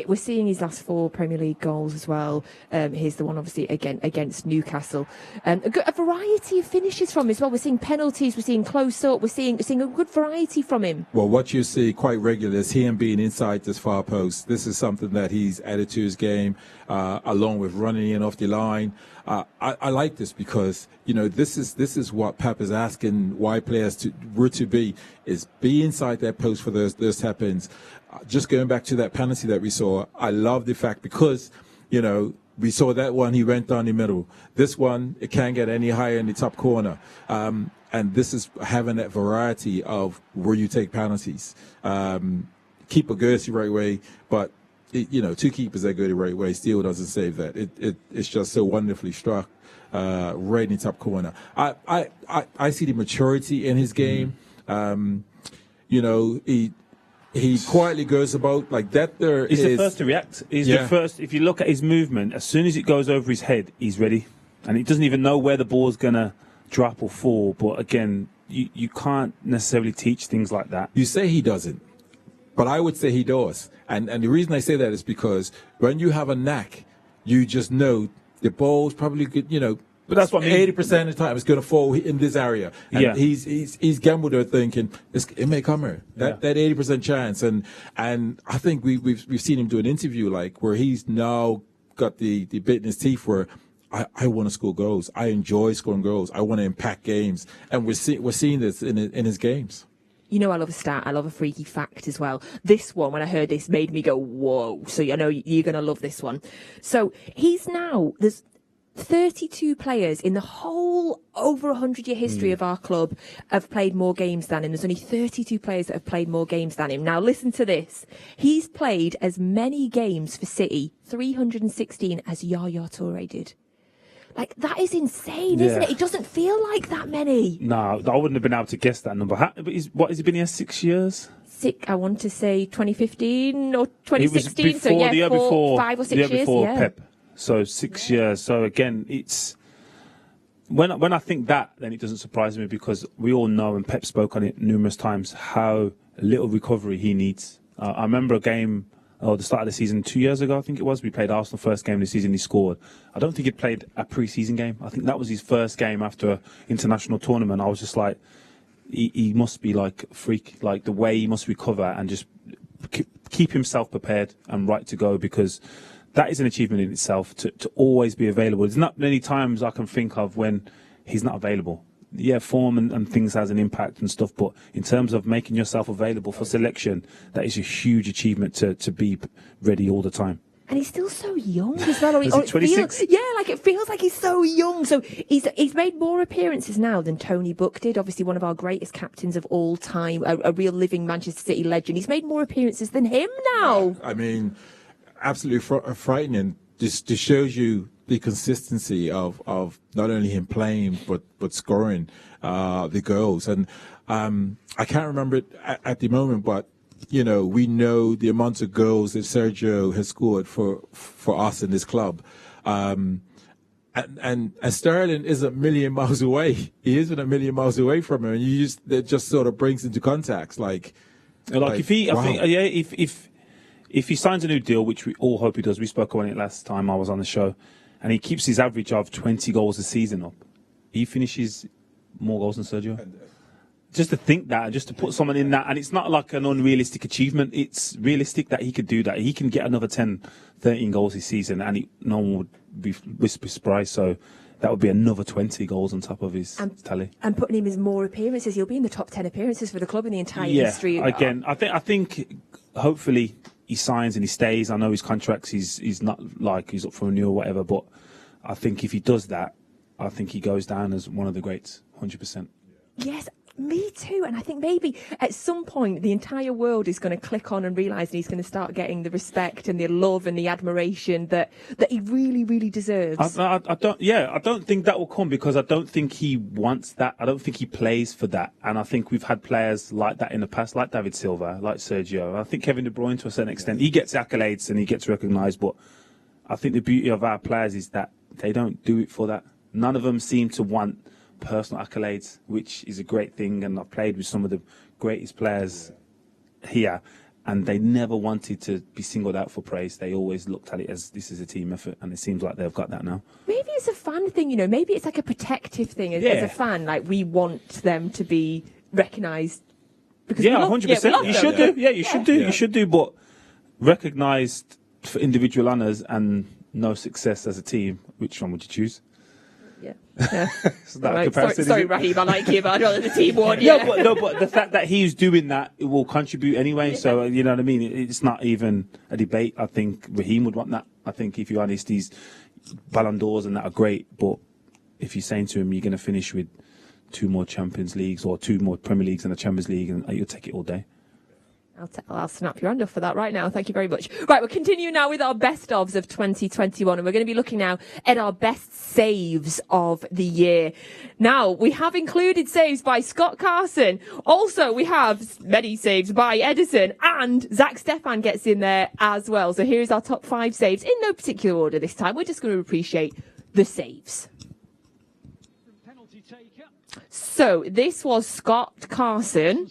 We're seeing his last 4 Premier League goals as well. Here's the one, obviously, against Newcastle. A variety of finishes from him as well. We're seeing penalties, we're seeing close up, we're seeing a good variety from him. Well, what you see quite regularly is him being inside this far post. This is something that he's added to his game, along with running in off the line. I like this because, this is what Pep is asking why players were to be inside that post for those tap-ins. Just going back to that penalty that we saw, I love the fact because, we saw that one, he went down the middle. This one, it can't get any higher in the top corner. And this is having that variety of where you take penalties. Keeper goes the right way, but, 2 keepers that go the right way still doesn't save that. It's just so wonderfully struck right in the top corner. I see the maturity in his game. He quietly goes about like that. He's the first to react. He's the first. If you look at his movement, as soon as it goes over his head, he's ready, and he doesn't even know where the ball's gonna drop or fall. But again, you can't necessarily teach things like that. You say he doesn't, but I would say he does. And the reason I say that is because when you have a knack, you just know the ball's probably good. But that's what I mean. 80% of the time it's going to fall in this area. And he's gambled there thinking it may come here. That 80% chance. And I think we've seen him do an interview where he's now got the bit in his teeth where I want to score goals. I enjoy scoring goals. I want to impact games. And we're seeing this in his games. I love a stat. I love a freaky fact as well. This one, when I heard this, made me go, whoa. So I know you're going to love this one. So there's 32 players in the whole over 100-year history of our club have played more games than him. There's only 32 players that have played more games than him. Now, listen to this. He's played as many games for City, 316, as Yaya Touré did. That is insane, isn't it? It doesn't feel like that many. No, I wouldn't have been able to guess that number. What has he been here 6 years? I want to say 2015 or 2016. It was before, the year before 5 or 6 years. The year before Pep. So 6 years. So again, it's when I think that, then it doesn't surprise me because we all know, and Pep spoke on it numerous times, how little recovery he needs. I remember a game, the start of the season 2 years ago, I think it was. We played Arsenal first game of the season. He scored. I don't think he'd played a pre-season game. I think that was his first game after an international tournament. I was just like, he must be like a freak, like the way he must recover and just keep himself prepared and right to go because that is an achievement in itself to always be available. There's not many times I can think of when he's not available. Yeah, form and things has an impact and stuff, but in terms of making yourself available for selection, that is a huge achievement to be ready all the time. And he's still so young as well. Is he 26? It feels like he's so young. So he's made more appearances now than Tony Buck did. Obviously, one of our greatest captains of all time, a real living Manchester City legend. He's made more appearances than him now. I mean, absolutely frightening. This shows you the consistency of not only him playing but scoring the goals. And I can't remember it at the moment, but we know the amount of goals that Sergio has scored for us in this club. And Sterling isn't a million miles away. He isn't a million miles away from him, and it just sort of brings into context if he signs a new deal, which we all hope he does. We spoke on it last time I was on the show, and he keeps his average of 20 goals a season up. He finishes more goals than Sergio. Just to think that, just to put someone in that, and it's not like an unrealistic achievement. It's realistic that he could do that. He can get another 10, 13 goals this season, and no one would be surprised. So that would be another 20 goals on top of his tally. And putting him in more appearances, he'll be in the top 10 appearances for the club in the entire history. Again, I think hopefully he signs and he stays. I know his contracts, he's not like he's up for renewal or whatever, but I think if he does that, I think he goes down as one of the greats, 100%. Yes, me too. And I think maybe at some point the entire world is going to click on and realise that he's going to start getting the respect and the love and the admiration that he really, really deserves. I don't think that will come because I don't think he wants that. I don't think he plays for that. And I think we've had players like that in the past, like David Silva, like Sergio. I think Kevin De Bruyne to a certain extent. He gets accolades and he gets recognised, but I think the beauty of our players is that they don't do it for that. None of them seem to want personal accolades, which is a great thing, and I've played with some of the greatest players here, and they never wanted to be singled out for praise. They always looked at it as this is a team effort, and it seems like they've got that now. Maybe it's a fan thing, you know. Maybe it's like a protective thing as a fan. Like, we want them to be recognised. 100%. You should do. Yeah, you should do. You should do. But recognised for individual honours and no success as a team, which one would you choose? Yeah. Sorry, Raheem, I like you, but I'd rather the team won. But the fact that he's doing that, it will contribute anyway. So, you know what I mean? It's not even a debate. I think Raheem would want that. I think, if you're honest, these Ballon d'Ors and that are great. But if you're saying to him, you're going to finish with 2 more Champions Leagues or 2 more Premier Leagues and a Champions League, and you'll take it all day. I'll snap your hand off for that right now. Thank you very much. Right, we'll continue now with our best ofs of 2021, and we're going to be looking now at our best saves of the year. Now, we have included saves by Scott Carson. Also, we have many saves by Edison, and Zach Stefan gets in there as well. So here's our top 5 saves in no particular order this time. We're just going to appreciate the saves. So this was Scott Carson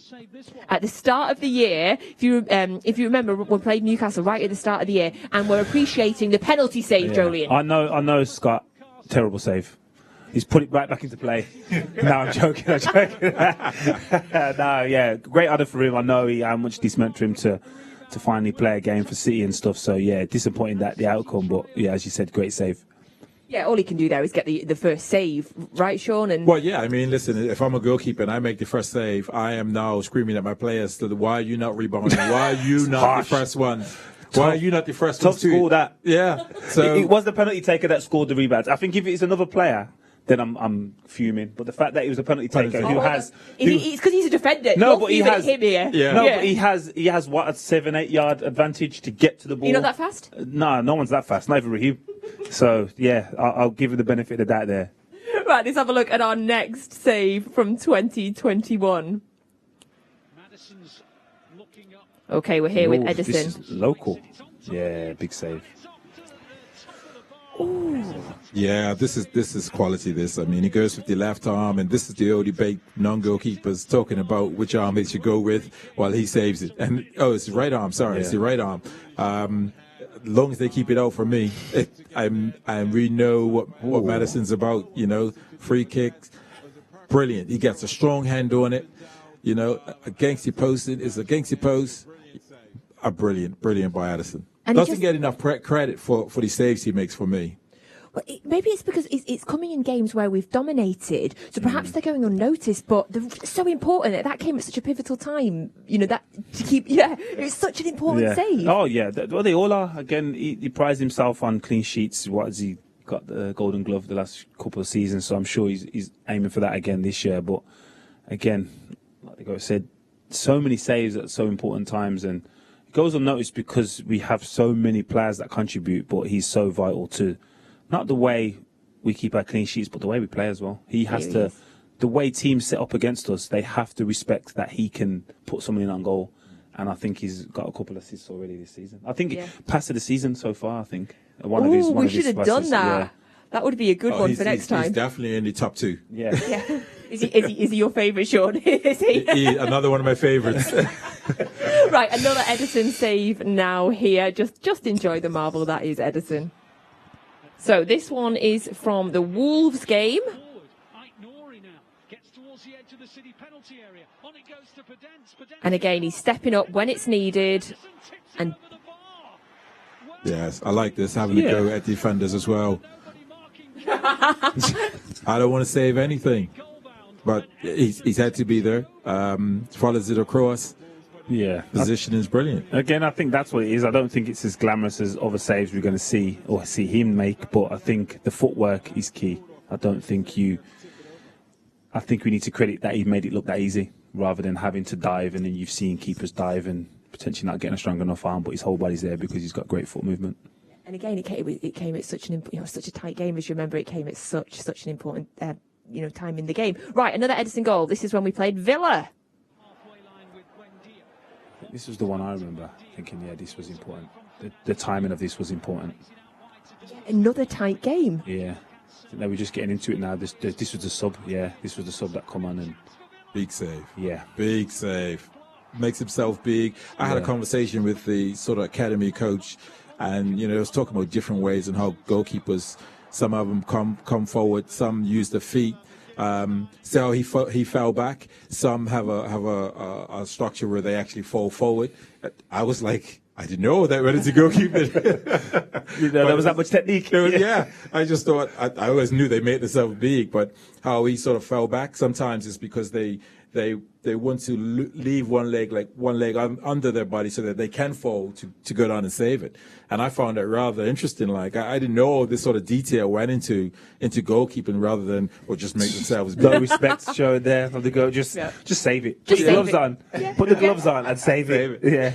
at the start of the year. If you remember, we played Newcastle right at the start of the year, and we're appreciating the penalty save, Joleon. I know, Scott. Terrible save. He's put it right back into play. No, I'm joking. Great honor for him. I know how much this meant to him to finally play a game for City and stuff. So yeah, disappointing that the outcome, but yeah, as you said, great save. Yeah, all he can do there is get the first save, right, Shaun? And well, yeah, I mean, listen, if I'm a goalkeeper and I make the first save, I am now screaming at my players, why are you not rebounding? Why are you not the first one? Why are you not the first one? Tough score that. Yeah. So it was the penalty taker that scored the rebounds. I think if it's another player, then I'm fuming. But the fact that he was a penalty taker who has... It's because he's a defender. No, but he has... him here. Yeah. No, but he has what, a 7-8 yard advantage to get to the ball. You're not that fast? No one's that fast. Not even Raheem. So, yeah, I'll give him the benefit of the doubt there. Right, let's have a look at our next save from 2021. Okay, we're here with Edison. This is local. Yeah, big save. Ooh. Yeah, this is quality. I mean, he goes with the left arm, and this is the old debate non-goalkeepers talking about which arm they should go with while he saves it. And it's the right arm. Sorry, it's the right arm. As long as they keep it out for me, I really know what Madison's about. You know, free kicks, brilliant. He gets a strong hand on it. You know, a gangster post is a gangster post. Brilliant by Addison. And doesn't get enough credit for the saves he makes for me. Well, maybe it's because it's coming in games where we've dominated, so perhaps they're going unnoticed. But they're so important that came at such a pivotal time. You know, that to keep. Yeah, it's such an important save. Oh yeah, well they all are. Again, he prides himself on clean sheets. What has he got? The Golden Glove the last couple of seasons, so I'm sure he's aiming for that again this year. But again, like I said, so many saves at so important times, and it goes unnoticed because we have so many players that contribute. But he's so vital to. Not the way we keep our clean sheets, but the way we play as well. He has to, the way teams set up against us, they have to respect that he can put someone in on goal. And I think he's got a couple of assists already this season. I think pass of the season so far, I think. We should have done that. Yeah. That would be a good one for next time. He's definitely in the top 2. Yeah. Is he your favourite, Shaun? Is he? Another one of my favourites. Right, another Edison save now here. Just enjoy the marvel that is Edison. So this one is from the Wolves game. And again, he's stepping up when it's needed. And yes, I like this, having a go at defenders as well. I don't want to save anything, but he's had to be there. Follows it across. Yeah, position is brilliant. Again, I think that's what it is. I don't think it's as glamorous as other saves we're going to see him make, but I think the footwork is key. I think we need to credit that he made it look that easy rather than having to dive, and then you've seen keepers dive and potentially not getting a strong enough arm, but his whole body's there because he's got great foot movement. And again, it came at such such a tight game. As you remember, it came at such an important time in the game. Right, another Edison goal. This is when we played Villa. This was the one I remember thinking, this was important. The timing of this was important. Another tight game. Yeah. I think they were just getting into it now. This was the sub. Yeah, this was the sub that come on and... Big save. Yeah. Big save. makes himself big. I had a conversation with the sort of academy coach, and I was talking about different ways and how goalkeepers, some of them come forward, some use the feet. So he fell back. Some have a structure where they actually fall forward. I was like, I didn't know that when it's a goalkeeper. There was that much technique. Yeah, I just thought I always knew they made themselves big, but how he sort of fell back sometimes is because they want to leave one leg under their body so that they can fall to go down and save it. And I found that rather interesting. Like I didn't know this sort of detail went into goalkeeping rather than just make themselves big. No respect shown there from the goal. Just save it. Put the gloves on. Yeah. Put the gloves on and save it. Yeah.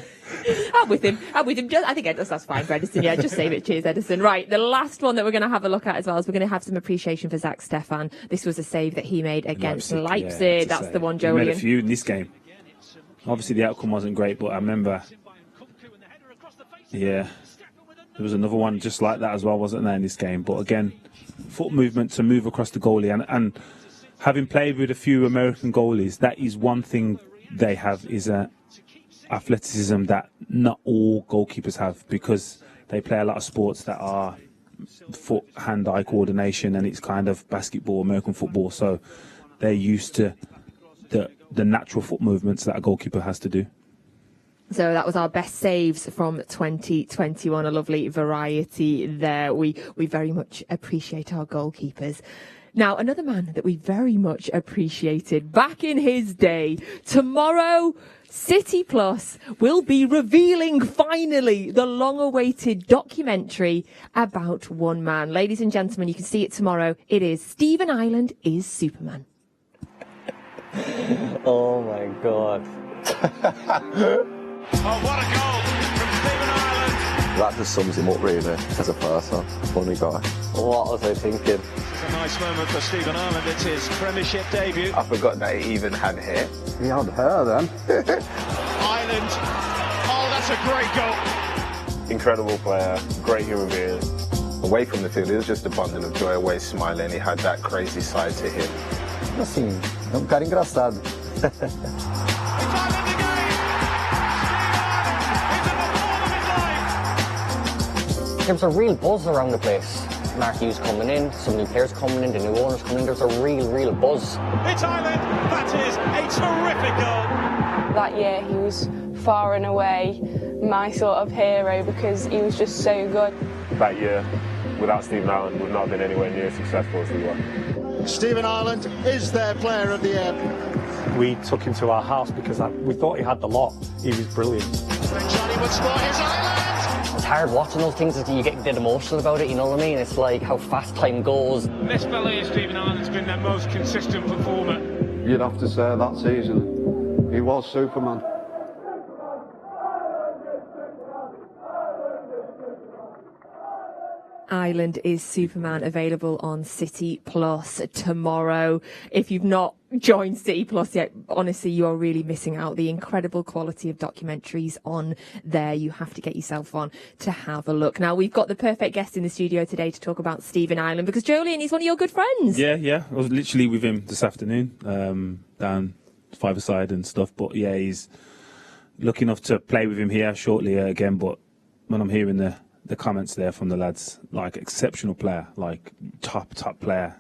I'm with him. I think that's fine for Edison. Yeah, just save it. Cheers, Edison. Right, the last one that we're going to have a look at as well is we're going to have some appreciation for Zach Stefan. This was a save that he made against Leipzig. That's the one, Joleon. He made a few in this game. Obviously, the outcome wasn't great, but I remember, there was another one just like that as well, wasn't there, in this game? But again, foot movement to move across the goalie. And having played with a few American goalies, that is one thing they have, is a athleticism that not all goalkeepers have, because they play a lot of sports that are foot, hand-eye coordination, and it's kind of basketball, American football, so they're used to the natural foot movements that a goalkeeper has to do. So that was our best saves from 2021, a lovely variety there. We very much appreciate our goalkeepers. Now, another man that we very much appreciated back in his day, tomorrow, City Plus will be revealing finally the long-awaited documentary about one man. Ladies and gentlemen, you can see it tomorrow. It is Stephen Ireland is Superman. Oh my God. Oh, what a goal from Stephen Ireland. That just sums him up really as a person. Funny guy. What was I thinking? It's a nice moment for Stephen Ireland. It's his Premiership debut. I forgot that he even had hair. He had hair then. Ireland. Oh, that's a great goal. Incredible player, great human being. Away from the field, he was just a bundle of joy, always smiling. He had that crazy side to him. Assim, é cara engraçado. It's Ireland again. Stephen Ireland is at the form of his life. There was a real buzz around the place. Mark Hughes coming in, some new players coming in, the new owners coming in. There's a real buzz. It's Ireland. That is a terrific goal. That year he was far and away my sort of hero because he was just so good. That year, without Stephen Ireland, would not have been anywhere near as successful as we were. Stephen Ireland is their player of the year. We took him to our house because we thought he had the lot. He was brilliant. Johnny would score his Ireland. It's hard watching those things as you get a bit emotional about it, you know what I mean? It's like how fast time goes. This fella here, Stephen Ireland's been their most consistent performer. You'd have to say that season, he was Superman. Ireland is Superman, available on City Plus tomorrow. If you've not joined City Plus yet, honestly, you are really missing out. The incredible quality of documentaries on there. You have to get yourself on to have a look. Now, we've got the perfect guest in the studio today to talk about Stephen Ireland, because Joleon, he's one of your good friends. Yeah. I was literally with him this afternoon, down five-a-side and stuff. But yeah, he's lucky enough to play with him here shortly again. But when I'm hearing the comments there from the lads, like exceptional player, like top player.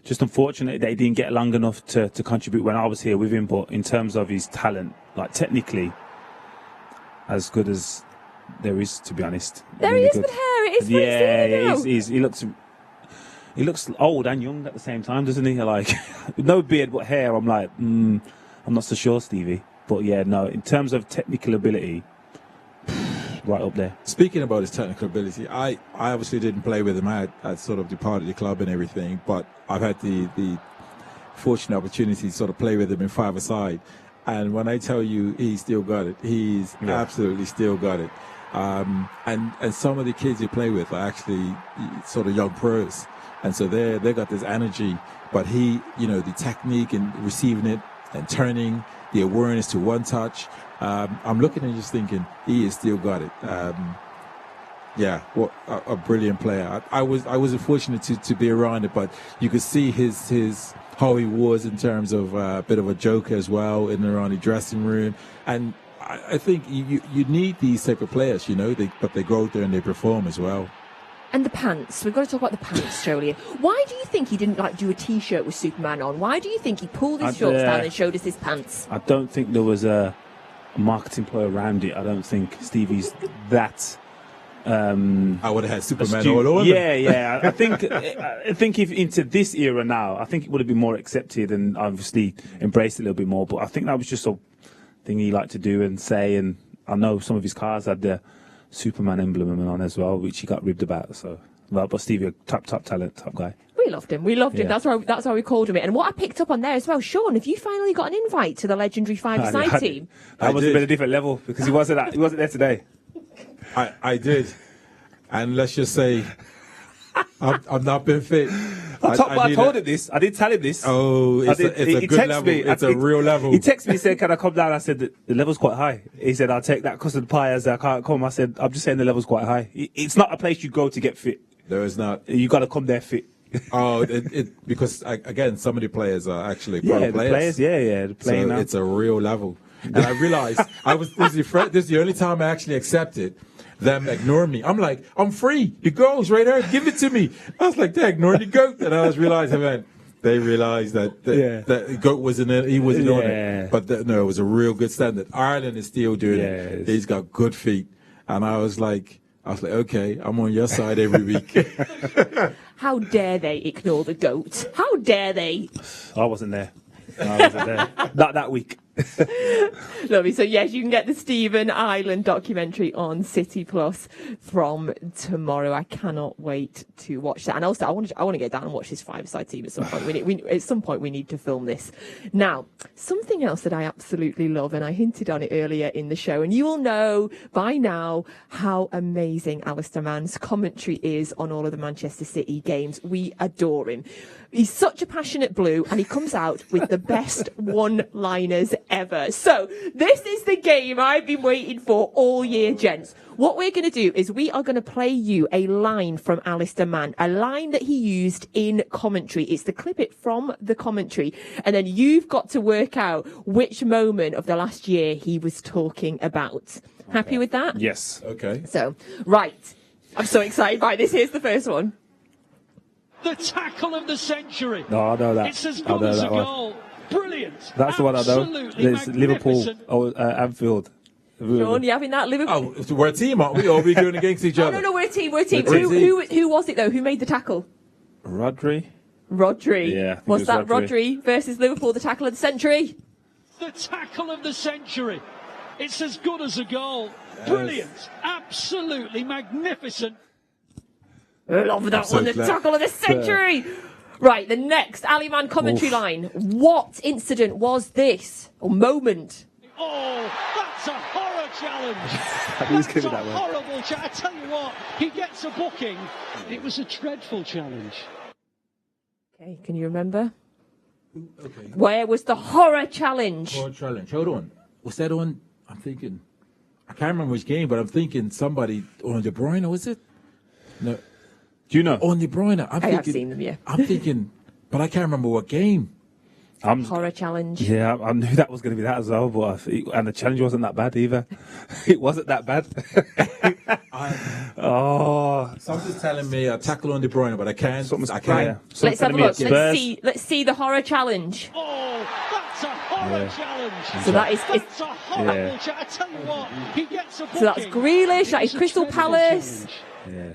Just unfortunate that he didn't get long enough to contribute when I was here with him. But in terms of his talent, like technically, as good as there is, to be honest. There really he is good with hair. It is he looks old and young at the same time, doesn't he? Like no beard but hair. I'm like, I'm not so sure, Stevie. But yeah, no. In terms of technical ability, right up there. Speaking about his technical ability, I obviously didn't play with him. I had sort of departed the club and everything, but I've had the fortunate opportunity to sort of play with him in five-a-side. And when I tell you he's still got it, he's absolutely still got it. And some of the kids you play with are actually sort of young pros. And so they got this energy, but he, the technique and receiving it and turning, the awareness to one touch. I'm looking and just thinking he has still got it. Yeah, what a brilliant player. I was fortunate to be around it, but you could see his how he was in terms of a bit of a joker as well in and around the dressing room. And I think you need these type of players, but they go out there and they perform as well. And the pants. We've got to talk about the pants, Joleon. Why do you think he didn't do a T-shirt with Superman on? Why do you think he pulled his shorts down and showed us his pants? I don't think there was a marketing ploy around it. I don't think Stevie's that. I would have had Superman all over. Yeah. I think if into this era now, I think it would have been more accepted and obviously embraced a little bit more. But I think that was just a thing he liked to do and say. And I know some of his cars had the Superman emblem on as well, which he got ribbed about. So, but Stevie, top talent, top guy. We loved him. That's why we called him it. And what I picked up on there as well, Shaun, have you finally got an invite to the legendary five-a-side team? That must have been a different level because he wasn't there today. I did, and let's just say I've not been fit. I told him this. I did tell him this. Oh, it's a good level. It's a real level. He texted me and said, "Can I come down?" I said, "The level's quite high." He said, "I'll take that custard pie as I can't come." I said, "I'm just saying the level's quite high. It's not a place you go to get fit. There is not. You got to come there fit." Oh, because again, some of the players are actually pro players. They're playing so now. It's a real level. And I realized this is the only time I actually accepted them ignoring me. I'm like, I'm free. The goal's right there. Give it to me. I was like, they ignored the goat. And I was realizing, they realized that the goat wasn't in, he wasn't on it. But no, it was a real good standard. Ireland is still doing it. He's got good feet. And I was like, okay, I'm on your side every week. How dare they ignore the goat? How dare they? I wasn't there. Not that week. Lovely. So yes, you can get the Stephen Island documentary on City Plus from tomorrow. I cannot wait to watch that. And also, I want to get down and watch this five-side team at some point. At some point, we need to film this. Now, something else that I absolutely love, and I hinted on it earlier in the show, and you will know by now how amazing Alistair Mann's commentary is on all of the Manchester City games. We adore him. He's such a passionate blue, and he comes out with the best one-liners ever. So this is the game I've been waiting for all year, gents. What we're going to do is we are going to play you a line from Alistair Mann, a line that he used in commentary. It's the clip it from the commentary, and then you've got to work out which moment of the last year he was talking about. Happy with that? Yes. Okay. So, right. I'm so excited by this. Here's the first one. The tackle of the century. No, I know that. It's as good as a goal. Brilliant. That's the one I know. There's Liverpool, Anfield. Shaun, you having that? Liverpool? Oh, we're a team, aren't we? Or are we doing against each other? No, we're a team. Who was it, though? Who made the tackle? Rodri. Yeah. Was that Rodri versus Liverpool, the tackle of the century? The tackle of the century. It's as good as a goal. Brilliant. Absolutely magnificent. I love that one, the tackle of the century. Right, the next Ali Man commentary line. What incident was this? Or moment? Oh, that's a horror challenge. That's a horrible challenge. I tell you what, he gets a booking. It was a dreadful challenge. Okay, can you remember? Okay. Where was the horror challenge? Horror challenge. Hold on. Was that on? I'm thinking. I can't remember which game, but I'm thinking somebody on De Bruyne, was it? No. Do you know? On De Bruyne. I have seen them, yeah. I'm thinking, but I can't remember what game. Horror challenge. Yeah, I knew that was going to be that as well, but and the challenge wasn't that bad either. It wasn't that bad. Something's telling me a tackle on De Bruyne, but I can't. Let's have a look. Let's see the horror challenge. Oh, that's a horror challenge. So that is. That's a horrible challenge. I tell you what, he gets a booking. So that's Grealish. That is Crystal Palace. Yeah.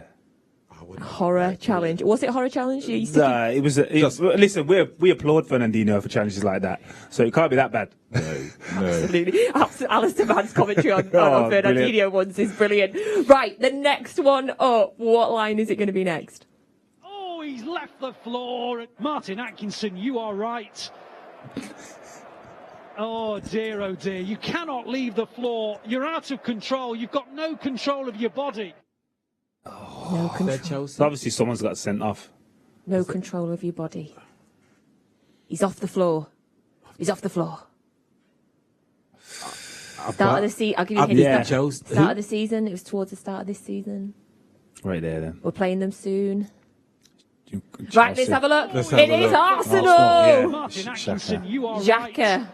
Horror challenge. Was it horror challenge? Nah, it was. Listen, we applaud Fernandinho for challenges like that, so it can't be that bad. No. Absolutely. Alistair Mann's commentary on Fernandinho once is brilliant. Right, the next one up. What line is it going to be next? Oh, he's left the floor. Martin Atkinson, you are right. Oh dear, you cannot leave the floor. You're out of control. You've got no control of your body. No control. Obviously, someone's got sent off. No control of your body. He's off the floor. He's off the floor. Start of the season. I'll give you a hint. Yeah. Start of the season. It was towards the start of this season. Right there, then. We're playing them soon. Chelsea. Right, let's have a look. Let's have It a is look. Arsenal. Martin Atkinson, you are Xhaka. right.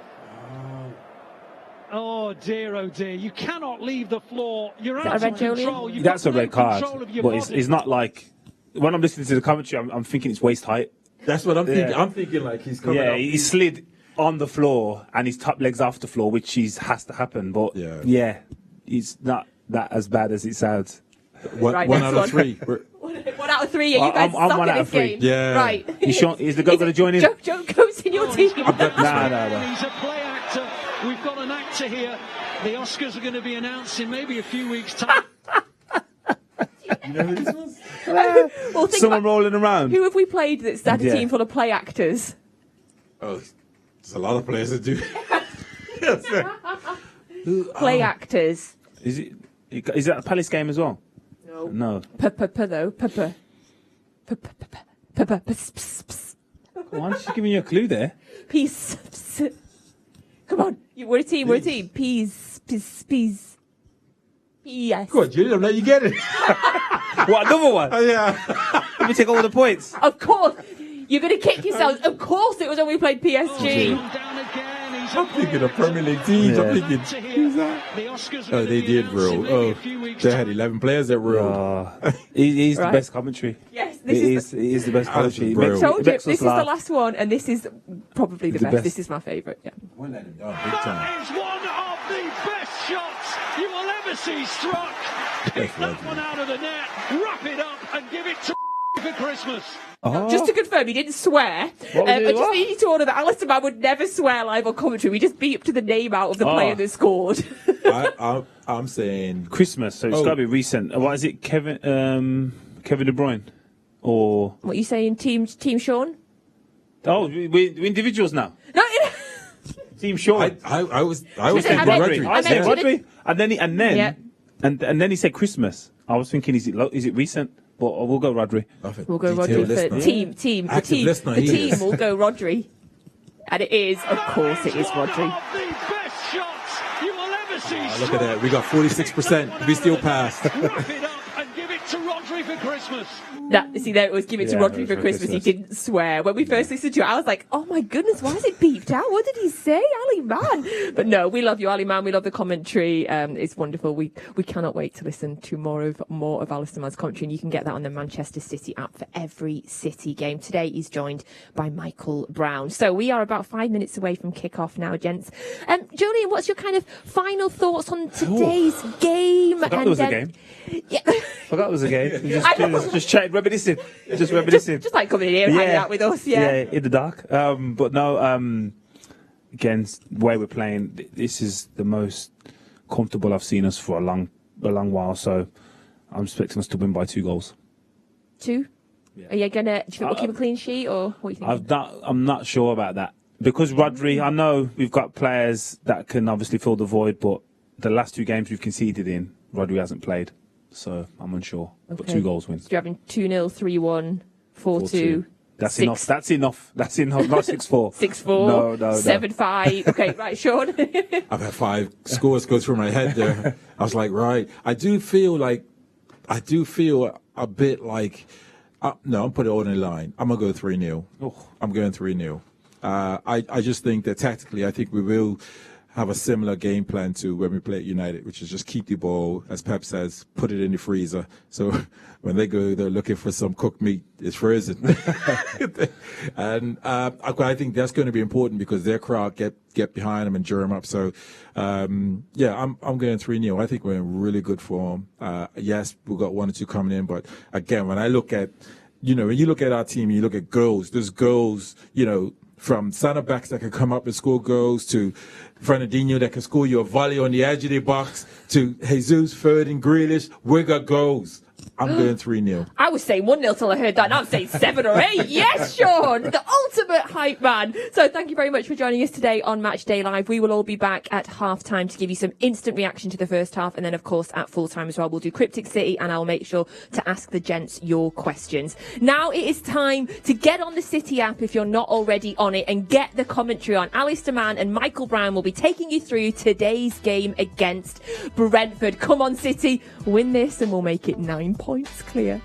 Oh dear, you cannot leave the floor. You're Is that out a of red, control. Joleon? You've That's got a no red card. control of your But body. it's not like... When I'm listening to the commentary, I'm thinking it's waist height. That's what I'm thinking. Yeah. I'm thinking like he's coming Yeah, up. he slid on the floor and his top leg's off the floor, which has to happen. But yeah, it's not that as bad as it sounds. One out of three. 1 out of 3. Are you guys I'm stuck 1 in out this of 3. game? Yeah. Right. Is the guy going to join in? Joe goes in your team. No. He's a play actor. We've got an actor here. The Oscars are going to be announced in maybe a few weeks' time. You know who this was? Well, think Someone about rolling around. who have we played that's had a Yeah. team full of play actors? Oh, there's a lot of players that do. Play actors. Is that a Palace game as well? No. Though. Why is she giving you a clue there? Peace. Come on. We're a team. Peas. Yes. Go on, Julie, I'll let you get it. What, another one? Yeah. Let me take all the points. Of course. You're going to kick yourselves. Of course it was when we played PSG. I'm thinking of Premier League teams. I'm thinking, who's that? Oh, they did roll. Oh, they had 11 players that rolled. He's Right. the best commentary. Yes, It is the best commentary. bro. I told you, Makes this us is the laugh. last one, and this is probably the The best. best. This is my favourite. Yeah. We'll let him down big time. That is one of the best shots you will ever see struck. Pick that one out of the net, wrap it up, and give it to for Christmas. Just to confirm, he didn't swear. What was it, I just what? need you to order that Alistair Mann would never swear live on commentary. We just beat up to the name out of the player that scored. I'm saying Christmas, so it's got to be recent. What is it, Kevin De Bruyne? Or... What are you saying, Team Shaun? Oh, we're individuals now. No, Team Shaun. I was I thinking meant- Rodri. I said meant- Rodri. Yeah. And then he said Christmas. I was thinking, is it recent? But we'll go Rodri. We'll go Rodri for team. The Active listener, the he team is. will go Rodri. And it is, of course, it is Rodri. One of the best shots you will ever see Look at that. We got 46%. We still passed. Wrap it up and give it to Rodri for Christmas. See, there it was. Give it to Yeah, Rodri it was for for Christmas. He Christmas. didn't swear. When we first listened to it, I was like, oh my goodness, why is it beeped out? What did he say? Ali Man. But no, we love you, Ali Man. We love the commentary. It's wonderful. We cannot wait to listen to more of Alistair Mann's commentary. And you can get that on the Manchester City app for every City game. Today he's joined by Michael Brown. So we are about 5 minutes away from kick-off now, gents. Julian, what's your kind of final thoughts on today's game? Forgot there was a game. Yeah. Forgot it was a game. I know. Just chatting, reminiscing. Just reminiscing. Just like coming in here and hanging out with us, yeah. in the dark. But no, again, the way we're playing, this is the most comfortable I've seen us for a long while. So I'm expecting us to win by 2 goals. 2? Yeah. Are you do you think we'll keep a clean sheet, or what are you thinking? I'm not sure about that. Because Rodri, I know we've got players that can obviously fill the void, but the last 2 games we've conceded in, Rodri hasn't played. So I'm unsure. But 2 goals wins. So you're having 2-0, 3-1, 4-2. That's 6. enough. That's enough. Not 6-4. 6-4. No. 7-5. Okay, right, Shaun. I've had 5 scores go through my head there. I was like, right. I do feel a bit like, no, I'm putting it all in line. I'm going to go 3-0. Oh. I'm going 3-0. I just think that tactically, I think we will have a similar game plan to when we play at United, which is just keep the ball, as Pep says, put it in the freezer. So when they go, they're looking for some cooked meat, it's frozen. And I think that's going to be important because their crowd get behind them and germ up. So, I'm going 3-0. I think we're in really good form. Yes, we've got 1 or 2 coming in, but again, when I look at, when you look at our team, you look at goals, there's goals, from centre backs that can come up and score goals to Fernandinho that can score you a volley on the edge of the box to Jesus, Foden, Grealish. We got goals. I'm going 3-0. I was saying 1-0 till I heard that. Now I'm saying 7 or 8. Yes, Shaun, the ultimate hype man. So thank you very much for joining us today on Matchday Live. We will all be back at half-time to give you some instant reaction to the first half. And then, of course, at full-time as well, we'll do Cryptic City and I'll make sure to ask the gents your questions. Now it is time to get on the City app if you're not already on it and get the commentary on. Alistair Mann and Michael Brown will be taking you through today's game against Brentford. Come on, City, win this and we'll make it 9 9 points clear.